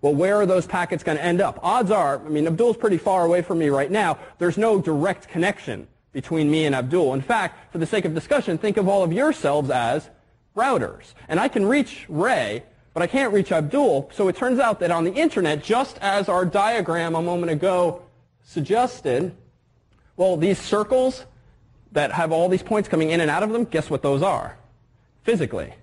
Well, where are those packets going to end up? Odds are, Abdul's pretty far away from me right now. There's no direct connection between me and Abdul. In fact, for the sake of discussion, think of all of yourselves as routers. And I can reach Ray, but I can't reach Abdul. So it turns out that on the internet, just as our diagram a moment ago suggested, well, these circles that have all these points coming in and out of them, guess what those are? Physically,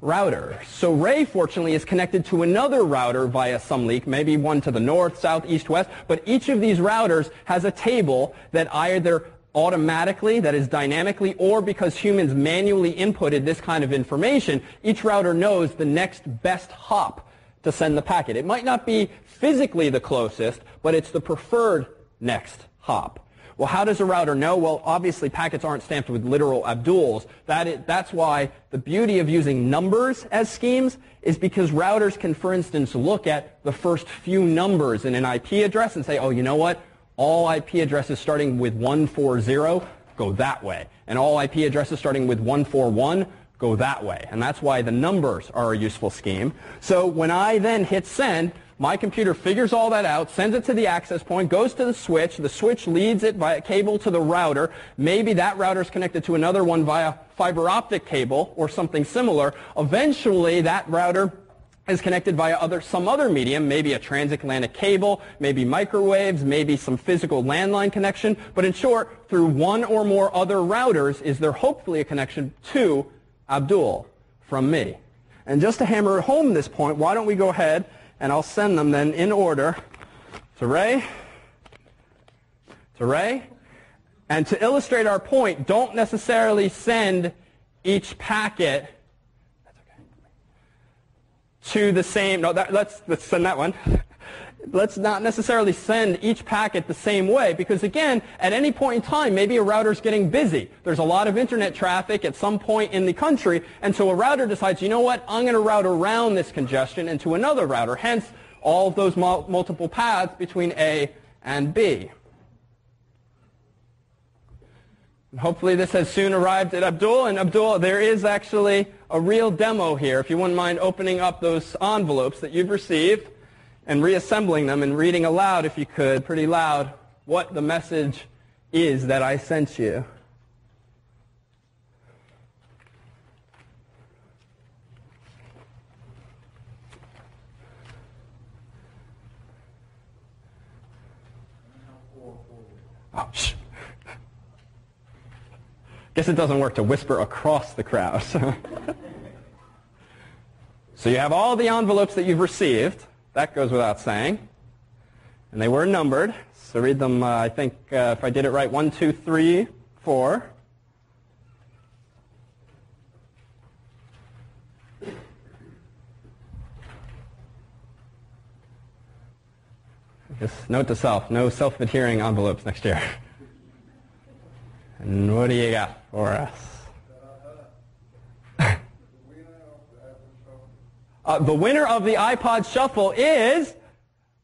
routers. So Ray, fortunately, is connected to another router via some leak, maybe one to the north, south, east, west. But each of these routers has a table that either automatically, that is dynamically, or because humans manually inputted this kind of information, each router knows the next best hop to send the packet. It might not be physically the closest, but it's the preferred next hop. Well, how does a router know? Well, obviously packets aren't stamped with literal Abduls. That's why the beauty of using numbers as schemes is because routers can, for instance, look at the first few numbers in an IP address and say, oh, you know what? All IP addresses starting with 140 go that way. And all IP addresses starting with 141 go that way. And that's why the numbers are a useful scheme. So when I then hit send, my computer figures all that out, sends it to the access point, goes to the switch leads it via cable to the router. Maybe that router is connected to another one via fiber optic cable or something similar. Eventually, that router is connected via some other medium, maybe a transatlantic cable, maybe microwaves, maybe some physical landline connection. But in short, through one or more other routers is there hopefully a connection to Abdul from me. And just to hammer home this point, why don't we go ahead and I'll send them then in order to Ray, and to illustrate our point, don't necessarily send each packet to the same, no, let's send that one. Let's not necessarily send each packet the same way because, again, at any point in time, maybe a router's getting busy. There's a lot of internet traffic at some point in the country, and so a router decides, you know what, I'm going to route around this congestion into another router, hence all of those multiple paths between A and B. And hopefully this has soon arrived at Abdul, and Abdul, there is actually a real demo here. If you wouldn't mind opening up those envelopes that you've received and reassembling them and reading aloud, if you could, pretty loud, what the message is that I sent you. Oh, shh. Guess it doesn't work to whisper across the crowd. So you have all the envelopes that you've received. That goes without saying. And they were numbered. So read them, I think, if I did it right, 1, 2, 3, 4. Just note to self, no self-adhering envelopes next year. And what do you got for us? The winner of the iPod Shuffle is,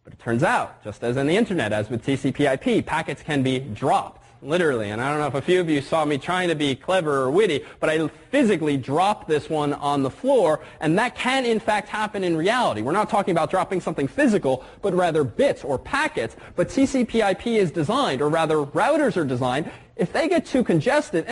but it turns out, just as in the internet, as with TCP/IP, packets can be dropped, literally. And I don't know if a few of you saw me trying to be clever or witty, but I physically dropped this one on the floor, and that can, in fact, happen in reality. We're not talking about dropping something physical, but rather bits or packets. But TCP/IP is designed, or rather routers are designed, if they get too congested,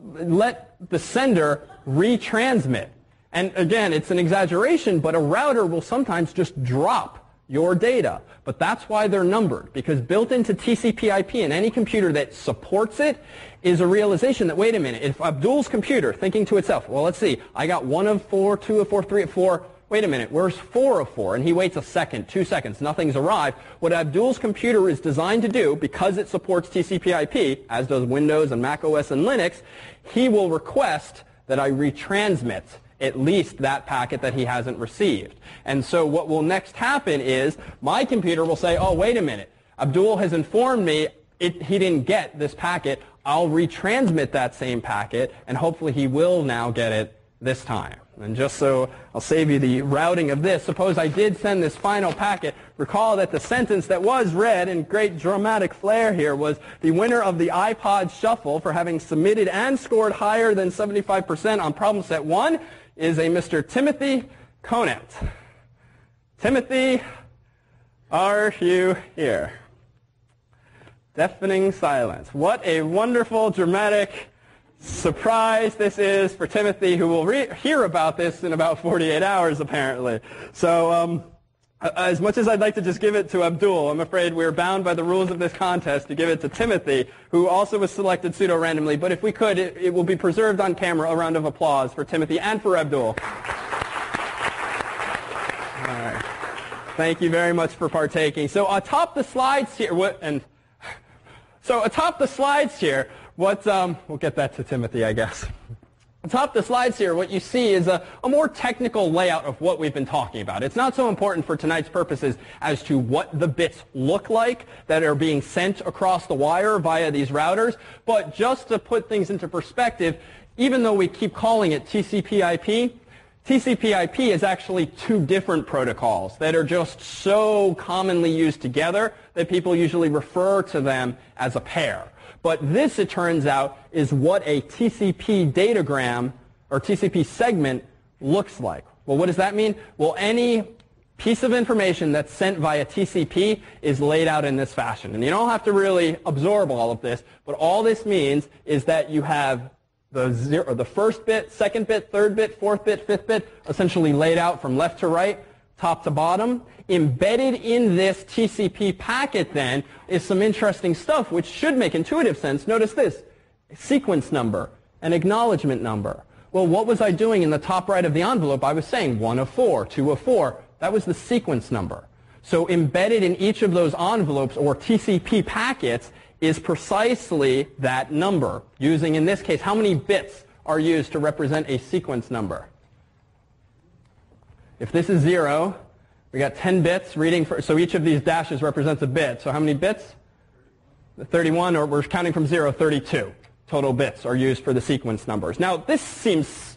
let the sender retransmit. And again, it's an exaggeration, but a router will sometimes just drop your data. But that's why they're numbered, because built into TCP/IP in any computer that supports it is a realization that, wait a minute, if Abdul's computer thinking to itself, well, let's see, I got 1 of 4, 2 of 4, 3 of 4, wait a minute, where's 4 of 4? And he waits a second, 2 seconds, nothing's arrived. What Abdul's computer is designed to do, because it supports TCP/IP, as does Windows and Mac OS and Linux, he will request that I retransmit at least that packet that he hasn't received. And so what will next happen is my computer will say, oh, wait a minute, Abdul has informed me he didn't get this packet. I'll retransmit that same packet, and hopefully he will now get it this time. And just so I'll save you the routing of this, suppose I did send this final packet. Recall that the sentence that was read in great dramatic flair here was the winner of the iPod Shuffle for having submitted and scored higher than 75% on problem set 1 is a Mr. Timothy Conant. Timothy, are you here? Deafening silence. What a wonderful, dramatic surprise this is for Timothy, who will hear about this in about 48 hours, apparently. So as much as I'd like to just give it to Abdul, I'm afraid we're bound by the rules of this contest to give it to Timothy, who also was selected pseudo-randomly. But if we could, it will be preserved on camera. A round of applause for Timothy and for Abdul. All right. Thank you very much for partaking. So atop the slides here, we'll get that to Timothy, I guess. Atop the slides here, what you see is a more technical layout of what we've been talking about. It's not so important for tonight's purposes as to what the bits look like that are being sent across the wire via these routers, but just to put things into perspective, even though we keep calling it tcp-ip, tcp-ip is actually two different protocols that are just so commonly used together that people usually refer to them as a pair. But this, it turns out, is what a TCP datagram or TCP segment looks like. Well, what does that mean? Well, any piece of information that's sent via TCP is laid out in this fashion. And you don't have to really absorb all of this, but all this means is that you have the first bit, second bit, third bit, fourth bit, fifth bit, essentially laid out from left to right, top to bottom. Embedded in this TCP packet, then, is some interesting stuff which should make intuitive sense. Notice this, a sequence number, an acknowledgement number. Well, what was I doing in the top right of the envelope? I was saying 1 of 4, 2 of 4. That was the sequence number. So embedded in each of those envelopes or TCP packets is precisely that number, using, in this case, how many bits are used to represent a sequence number? If this is 0, we got 10 bits reading so each of these dashes represents a bit. So how many bits? 31, or we're counting from 0, 32 total bits are used for the sequence numbers. Now, this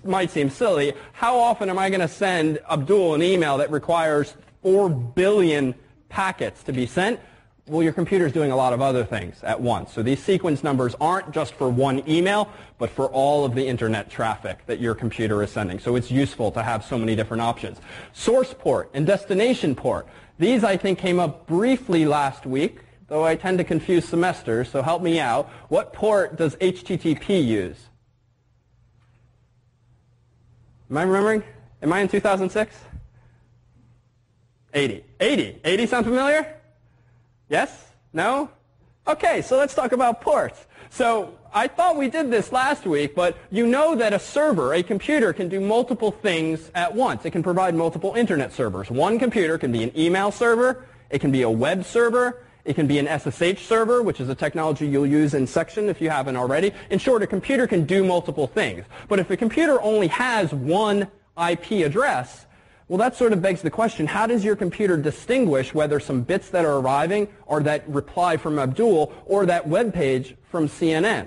might seem silly. How often am I going to send Abdul an email that requires 4 billion packets to be sent? Well, your computer's doing a lot of other things at once. So these sequence numbers aren't just for one email, but for all of the internet traffic that your computer is sending. So it's useful to have so many different options. Source port and destination port. These, I think, came up briefly last week, though I tend to confuse semesters, so help me out. What port does HTTP use? Am I remembering? Am I in 2006? 80. 80. 80 sound familiar? Yes? No? Okay, so let's talk about ports. So I thought we did this last week, but you know that a server, a computer, can do multiple things at once. It can provide multiple internet servers. One computer can be an email server, it can be a web server, it can be an SSH server, which is a technology you'll use in section if you haven't already. In short, a computer can do multiple things. But if a computer only has one IP address, well, that sort of begs the question, how does your computer distinguish whether some bits that are arriving are that reply from Abdul or that web page from CNN?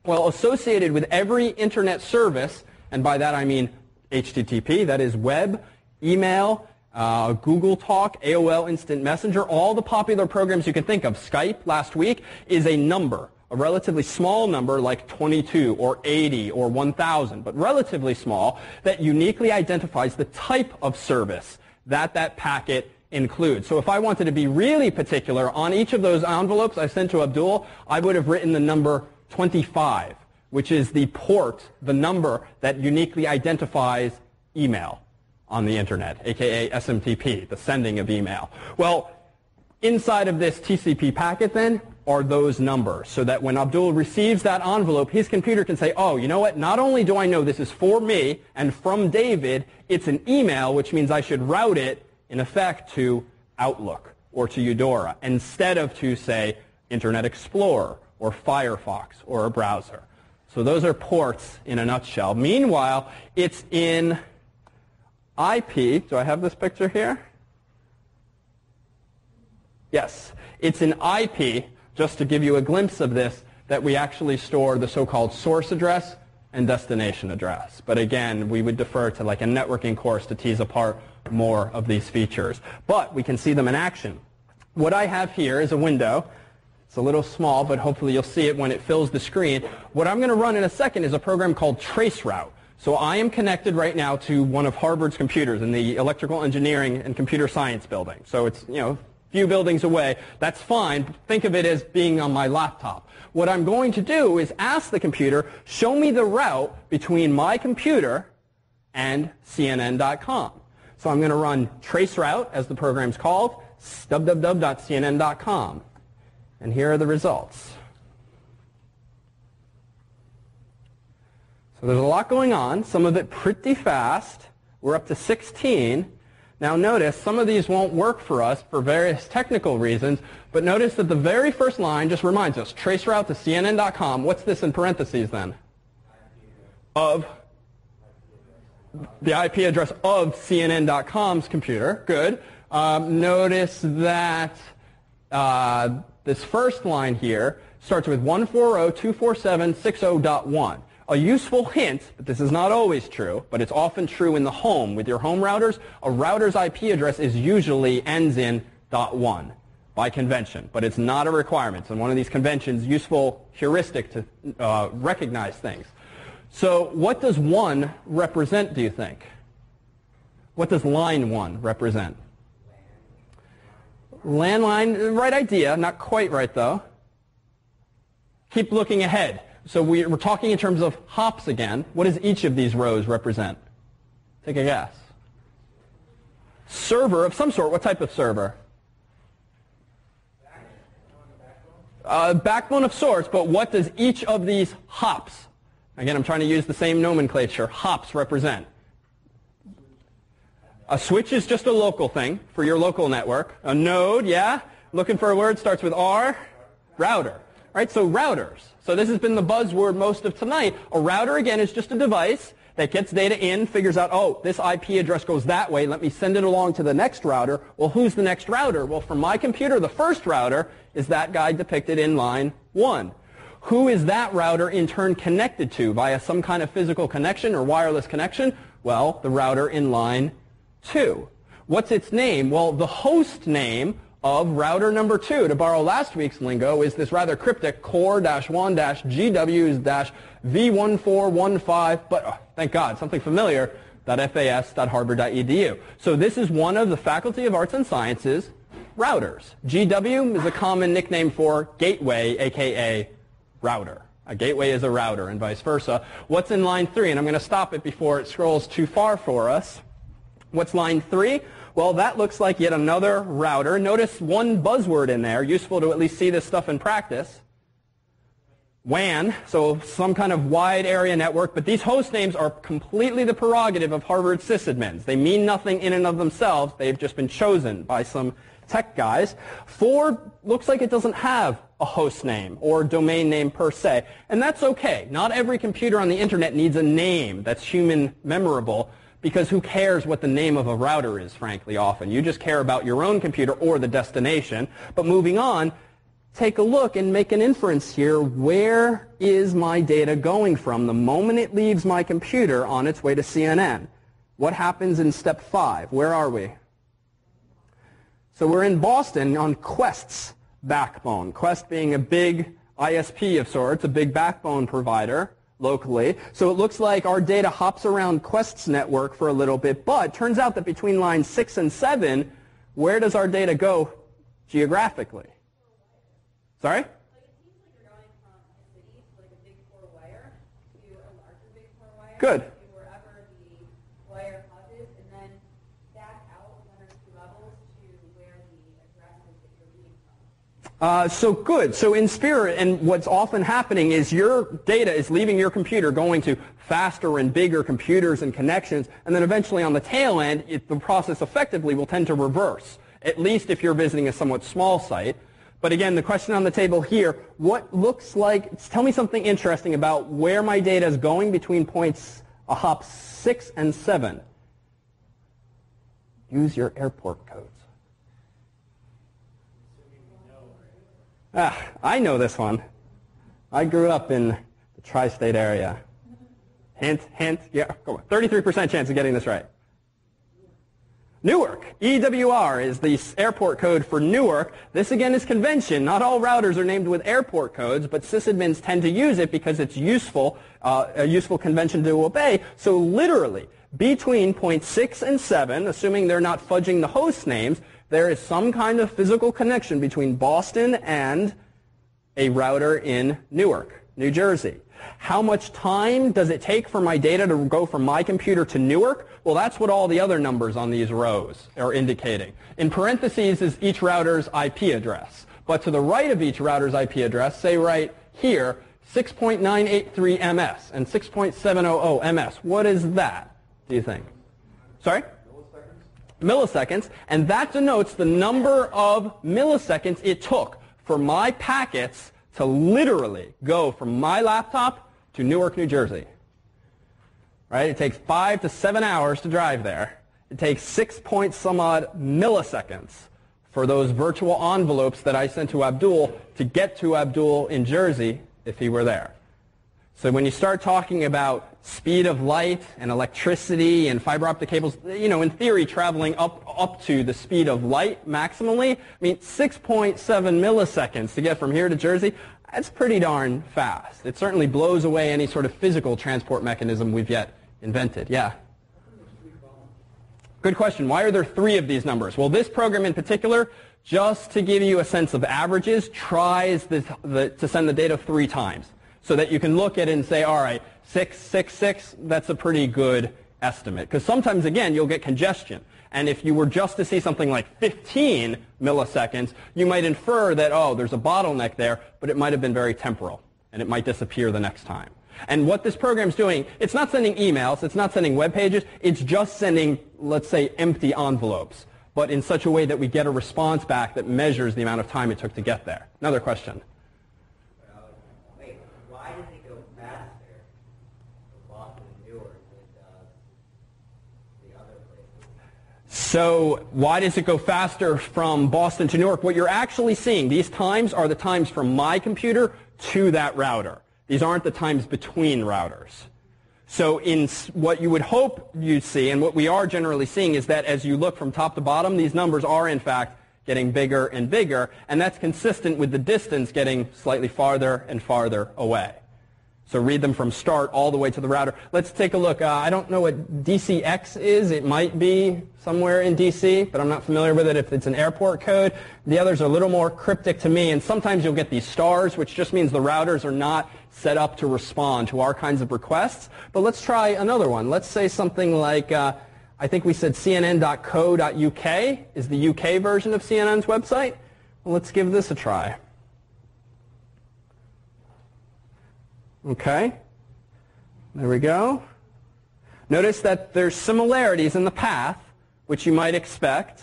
Well, associated with every internet service, and by that I mean HTTP, that is web, email, Google Talk, AOL Instant Messenger, all the popular programs you can think of, Skype last week, is a number. A relatively small number like 22 or 80 or 1,000, but relatively small, that uniquely identifies the type of service that that packet includes. So if I wanted to be really particular on each of those envelopes I sent to Abdul, I would have written the number 25, which is the port, the number that uniquely identifies email on the internet, aka SMTP, the sending of email. Well, inside of this TCP packet then are those numbers, so that when Abdul receives that envelope, his computer can say, oh, you know what, not only do I know this is for me and from David, it's an email, which means I should route it, in effect, to Outlook or to Eudora, instead of to, say, Internet Explorer or Firefox or a browser. So those are ports in a nutshell. Meanwhile, it's in IP. Do I have this picture here? Yes. It's in IP, just to give you a glimpse of this, that we actually store the so-called source address and destination address. But again, we would defer to like a networking course to tease apart more of these features. But we can see them in action. What I have here is a window. It's a little small, but hopefully you'll see it when it fills the screen. What I'm going to run in a second is a program called traceroute. So I am connected right now to one of Harvard's computers in the electrical engineering and computer science building. So it's, a few buildings away. That's fine. Think of it as being on my laptop. What I'm going to do is ask the computer, show me the route between my computer and CNN.com. So I'm going to run traceroute, as the program's called, www.cnn.com. And here are the results. So there's a lot going on, some of it pretty fast. We're up to 16. Now notice, some of these won't work for us for various technical reasons, but notice that the very first line just reminds us, traceroute to CNN.com. What's this in parentheses then? Of the IP address of CNN.com's computer. Good. Notice that this first line here starts with 140.247.60.1. A useful hint, but this is not always true, but it's often true in the home. With your home routers, a router's IP address usually ends in .1 by convention, but it's not a requirement. It's one of these conventions, useful heuristic to recognize things. So what does 1 represent, do you think? What does line 1 represent? Landline, right idea, not quite right though. Keep looking ahead. So we're talking in terms of hops again. What does each of these rows represent? Take a guess. Server of some sort. What type of server? Backbone of sorts, but what does each of these hops, again I'm trying to use the same nomenclature, hops represent? A switch is just a local thing for your local network. A node, yeah? Looking for a word, starts with R. Router. Right, so routers. So this has been the buzzword most of tonight. A router, again, is just a device that gets data in, figures out, oh, this IP address goes that way. Let me send it along to the next router. Well, who's the next router? Well, for my computer, the first router is that guy depicted in line 1. Who is that router in turn connected to via some kind of physical connection or wireless connection? Well, the router in line 2. What's its name? Well, the host name of router number 2, to borrow last week's lingo, is this rather cryptic core-1-GWs-V1415, but thank God, something familiar, .fas.harvard.edu. So this is one of the Faculty of Arts and Sciences routers. GW is a common nickname for gateway, aka router. A gateway is a router and vice versa. What's in line 3? And I'm going to stop it before it scrolls too far for us. What's line 3? Well, that looks like yet another router. Notice one buzzword in there, useful to at least see this stuff in practice. WAN, so some kind of wide area network, but these host names are completely the prerogative of Harvard sysadmins. They mean nothing in and of themselves. They've just been chosen by some tech guys. 4 looks like it doesn't have a host name or domain name per se, and that's okay. Not every computer on the internet needs a name that's human memorable, because who cares what the name of a router is, frankly, often. You just care about your own computer or the destination. But moving on, take a look and make an inference here. Where is my data going from the moment it leaves my computer on its way to CNN? What happens in step 5? Where are we? So we're in Boston on Quest's backbone. Quest being a big ISP of sorts, a big backbone provider locally. So it looks like our data hops around Quest's network for a little bit, but turns out that between lines 6 and 7, where does our data go geographically? Sorry? Like it seems like you're going from a city to like a big core wire to a larger big core wire. Good. To wherever the wire hub is, and then back out 1 or 2 levels to where the address is that you're reading from. So good. So in spirit, and what's often happening is your data is leaving your computer, going to faster and bigger computers and connections, and then eventually on the tail end, the process effectively will tend to reverse, at least if you're visiting a somewhat small site. But again, the question on the table here, what looks like, tell me something interesting about where my data is going between points hop 6 and 7. Use your airport codes. I know this one. I grew up in the tri-state area. Hint, hint, yeah, come on. 33% chance of getting this right. Newark. EWR is the airport code for Newark. This again is convention. Not all routers are named with airport codes, but sysadmins tend to use it because it's useful, a useful convention to obey. So literally, between points 6 and 7, assuming they're not fudging the host names, there is some kind of physical connection between Boston and a router in Newark, New Jersey. How much time does it take for my data to go from my computer to Newark? Well, that's what all the other numbers on these rows are indicating. In parentheses is each router's IP address. But to the right of each router's IP address, say right here, 6.983 ms and 6.700 ms. What is that, do you think? Sorry? Milliseconds, and that denotes the number of milliseconds it took for my packets to literally go from my laptop to Newark, New Jersey. Right? It takes 5 to 7 hours to drive there. It takes 6 point some odd milliseconds for those virtual envelopes that I sent to Abdul to get to Abdul in Jersey if he were there. So when you start talking about speed of light and electricity and fiber optic cables, you know, in theory traveling up to the speed of light maximally, I mean 6.7 milliseconds to get from here to Jersey, that's pretty darn fast. It certainly blows away any sort of physical transport mechanism we've yet invented. Yeah? Good question. Why are there 3 of these numbers? Well, this program in particular, just to give you a sense of averages, tries to send the data 3 times. So that you can look at it and say, all right, 666, that's a pretty good estimate. Because sometimes, again, you'll get congestion. And if you were just to see something like 15 milliseconds, you might infer that, oh, there's a bottleneck there, but it might have been very temporal, and it might disappear the next time. And what this program's doing, it's not sending emails, it's not sending web pages, it's just sending, let's say, empty envelopes, but in such a way that we get a response back that measures the amount of time it took to get there. Another question. So why does it go faster from Boston to Newark? What you're actually seeing, these times are the times from my computer to that router. These aren't the times between routers. So in what you would hope you'd see, and what we are generally seeing, is that as you look from top to bottom, these numbers are in fact getting bigger and bigger, and that's consistent with the distance getting slightly farther and farther away. So read them from start all the way to the router. Let's take a look. I don't know what DCX is. It might be somewhere in DC, but I'm not familiar with it if it's an airport code. The others are a little more cryptic to me, and sometimes you'll get these stars, which just means the routers are not set up to respond to our kinds of requests. But let's try another one. Let's say something like, I think we said cnn.co.uk is the UK version of CNN's website. Well, let's give this a try. Okay, there we go. Notice that there's similarities in the path, which you might expect,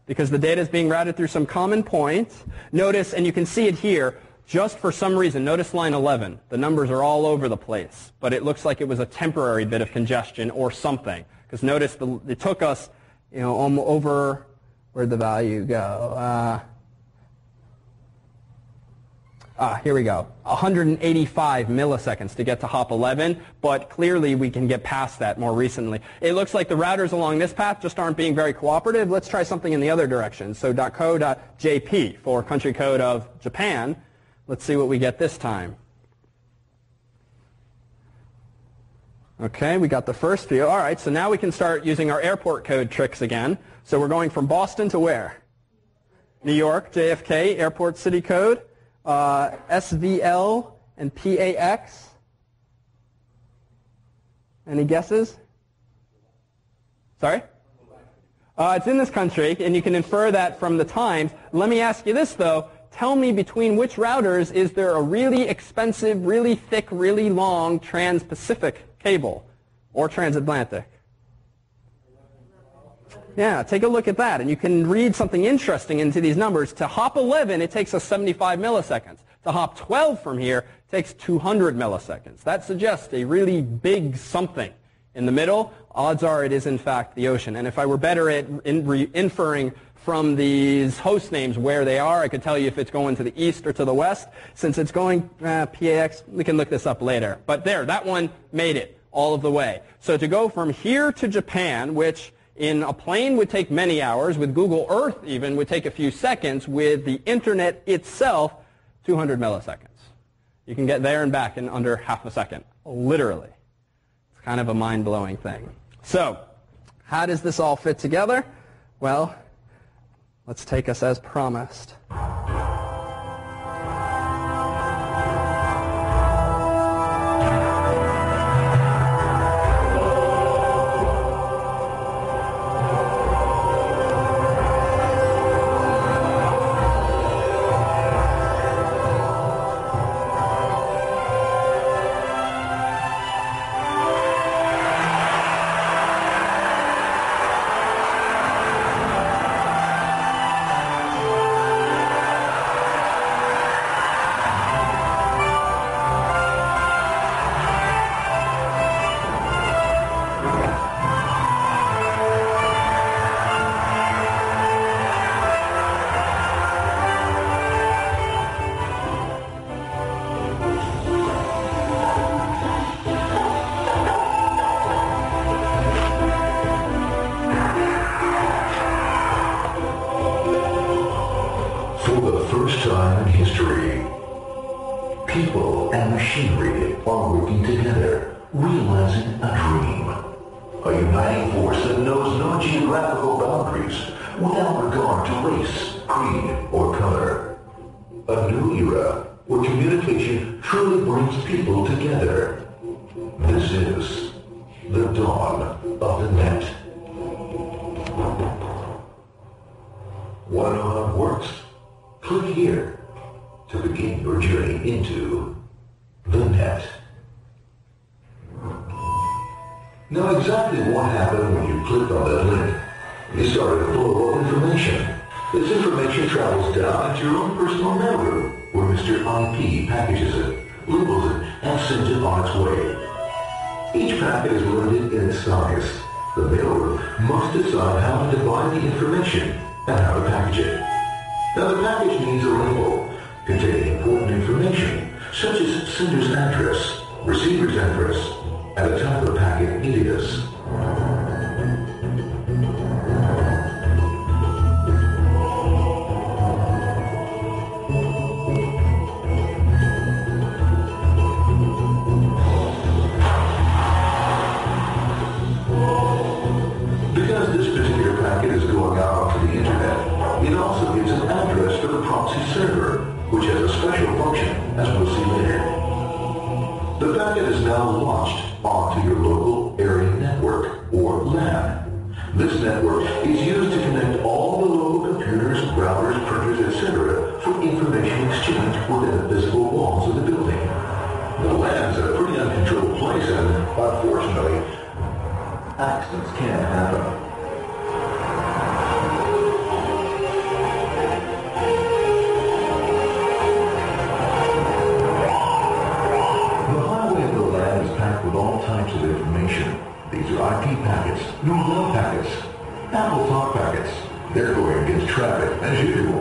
because the data is being routed through some common point. Notice, and you can see it here, just for some reason, notice line 11. The numbers are all over the place, but it looks like it was a temporary bit of congestion or something. Because notice it took us, you know, over, where'd the value go? Here we go, 185 milliseconds to get to hop 11, but clearly we can get past that more recently. It looks like the routers along this path just aren't being very cooperative. Let's try something in the other direction. So .co.jp for country code of Japan. Let's see what we get this time. Okay, we got the first few. All right, so now we can start using our airport code tricks again. So we're going from Boston to where? New York, JFK, airport city code. SVL and PAX. Any guesses? Sorry? It's in this country, and you can infer that from the times. Let me ask you this, though. Tell me between which routers is there a really expensive, really thick, really long trans-Pacific cable or transatlantic? Yeah, take a look at that, and you can read something interesting into these numbers. To hop 11, it takes us 75 milliseconds. To hop 12 from here, it takes 200 milliseconds. That suggests a really big something. In the middle, odds are it is in fact the ocean. And if I were better at inferring from these host names where they are, I could tell you if it's going to the east or to the west. Since it's going PAX, we can look this up later. But there, that one made it all of the way. So to go from here to Japan, which in a plane would take many hours, with Google Earth even would take a few seconds, with the internet itself, 200 milliseconds. You can get there and back in under half a second, literally. It's kind of a mind-blowing thing. So, how does this all fit together? Well, let's take us as promised. time in history. People and machinery are working together, realizing a dream. A uniting force that knows no geographical boundaries, without regard to race, creed, or color. A new era where communication truly brings people together. This is the dawn of the net. Want to know how it works? Click here to begin your journey into the net. Now exactly what happened when you clicked on that link? You started a flow of information. This information travels down into your own personal mailroom, where Mr. IP packages it, labels it, and sends it on its way. Each packet is limited in its size. The mailroom must decide how to divide the information and how to package it. Now the package needs a label containing important information, such as sender's address, receiver's address, and the type of packet it is. Because this particular packet is going out onto the internet, it also gives an address for the proxy server, which has a special function, as we'll see later. The packet is now launched onto your local area network, or LAN. This network is used to connect all the local computers, routers, printers, etc. for information exchange within the physical walls of the building. The LAN's a pretty uncontrolled place, and unfortunately, accidents can happen. With all types of information. These are IP packets, new web packets, Apple Talk packets. They're going against traffic, as usual.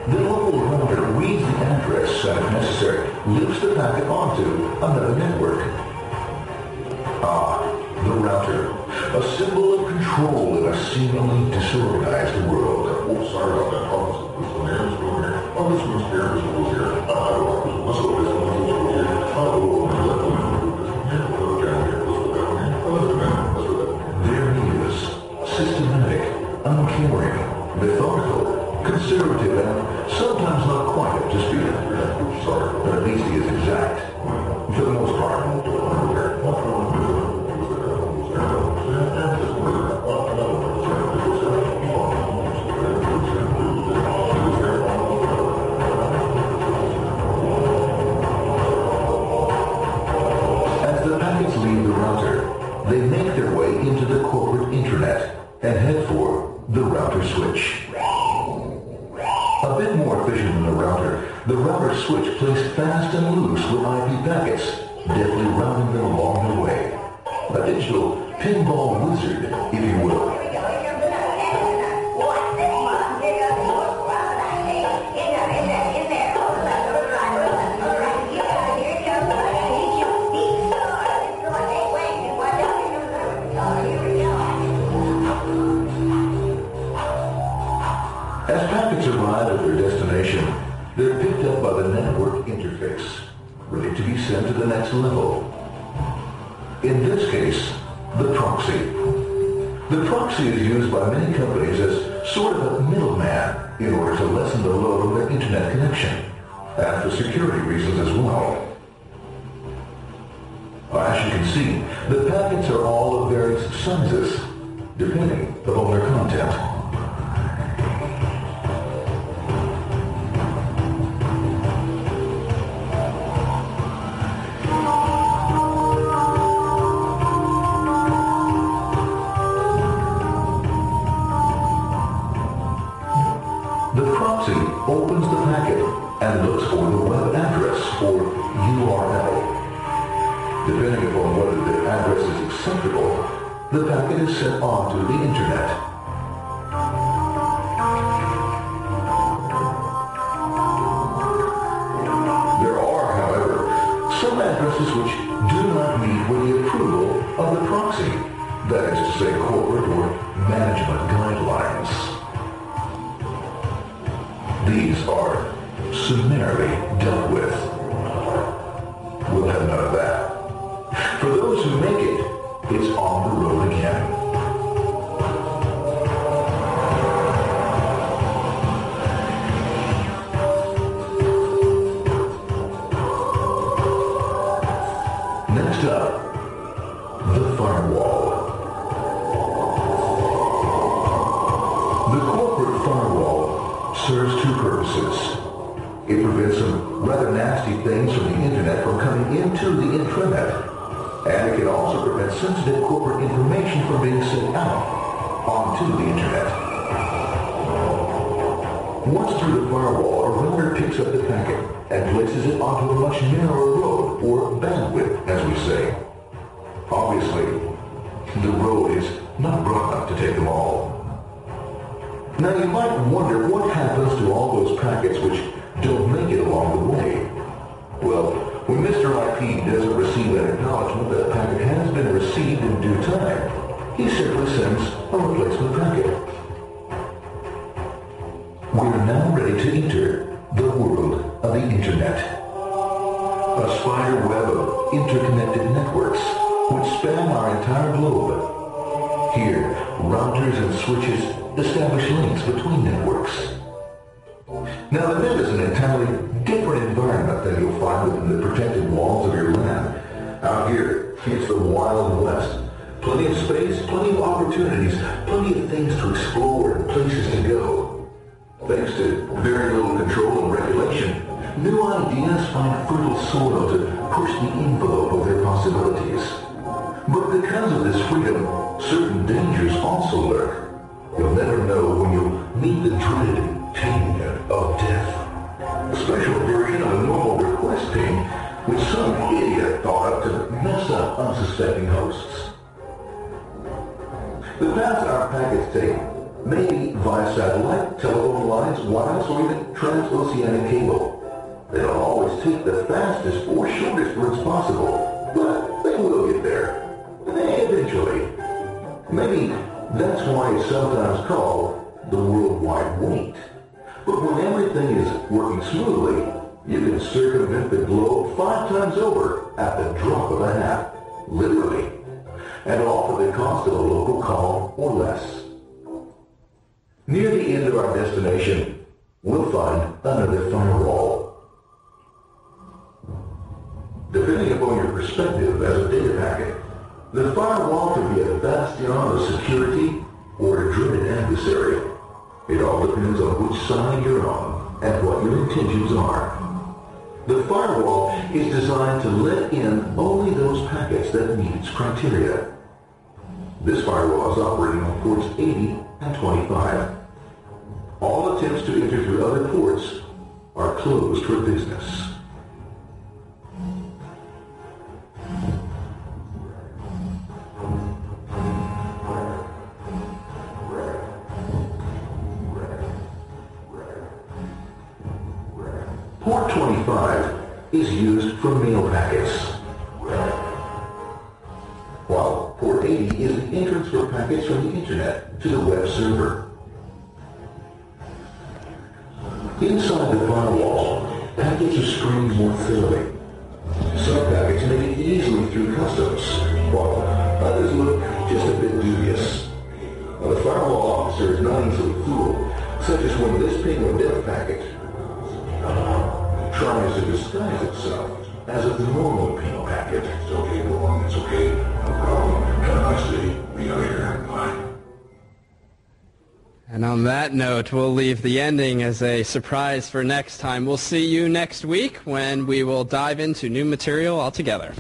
The local router reads the address and, if necessary, loops the packet onto another network. The router. A symbol of control in a seemingly disorganized world. Oh, sorry about that. This one here, this one here. Oh, this one's here, this one's here. Let's go this one, this one here. There he is, systematic, uncaring, methodical, conservative, and sometimes not quite up to speed. Sorry, but at least he is exact. For the most part. fast and loose with IP packets, deftly routing them along their way. A digital pinball wizard, if you will. As packets arrive at their destination, they're picked up by the network interface, ready to be sent to the next level. In this case, the proxy. The proxy is used by many companies as sort of a middleman in order to lessen the load on their internet connection, and for security reasons as well. As you can see, the packets are all of various sizes, depending upon their content. Opens the packet and looks for the web address or URL. Depending upon whether the address is acceptable, the packet is sent on to the internet. There are, however, some addresses which do not meet with the approval of the proxy, that is to say corporate or management guidelines. These are summarily dealt with. We'll have none of that. For those who make it, it's on the road again. Next up, the firewall. The corporate firewall serves two purposes. It prevents some rather nasty things from the internet from coming into the intranet, and it can also prevent sensitive corporate information from being sent out onto the internet. Once through the firewall, a router picks up the packet and places it onto a much narrower road, or bandwidth, as we say. Obviously, the road is not broad enough to take them all. Now you might wonder what happens to all those packets which don't make it along the way. Well, when Mr. IP doesn't receive an acknowledgement that a packet has been received in due time, he simply sends a replacement packet. We're now ready to enter the world of the internet. A spider web of interconnected networks which span our entire globe. Here, routers and switches establish links between networks. Now, the net is an entirely different environment than you'll find within the protected walls of your land. Out here, it's the Wild West. Plenty of space, plenty of opportunities, plenty of things to explore and places to go. Thanks to very little control and regulation, new ideas find fertile soil to push the envelope of their possibilities. But because of this freedom, certain dangers also lurk. You'll never know when you'll meet the dreaded ping of death. A special version of a normal request ping which some idiot thought up to mess up unsuspecting hosts. The paths our packets take may be via satellite, telephone lines, wireless, or even transoceanic cable. They don't always take the fastest or shortest routes possible, but they will get there. Eventually. Maybe that's why it's sometimes called the worldwide wait. But when everything is working smoothly, you can circumvent the globe 5 times over at the drop of a hat, literally, and all for the cost of a local call or less. Near the end of our destination, we'll find another firewall. Depending upon your perspective as a data packet, the firewall can be a bastion of security or a dreaded adversary. It all depends on which side you're on and what your intentions are. The firewall is designed to let in only those packets that meet its criteria. This firewall is operating on ports 80 and 25. All attempts to enter through other ports are closed for business. 85 is used for mail packets, while port 80 is the entrance for packets from the internet to the web server. Inside the firewall, packets are screened more thoroughly. Some packets make it easily through customs, while others look just a bit dubious. The firewall officer is not easily fooled, such as when this ping or death packet tries to disguise itself as a normal ping packet. It's okay, go on, it's okay. No problem. Have a nice day. Be out here. Bye. And on that note, we'll leave the ending as a surprise for next time. We'll see you next week when we will dive into new material altogether.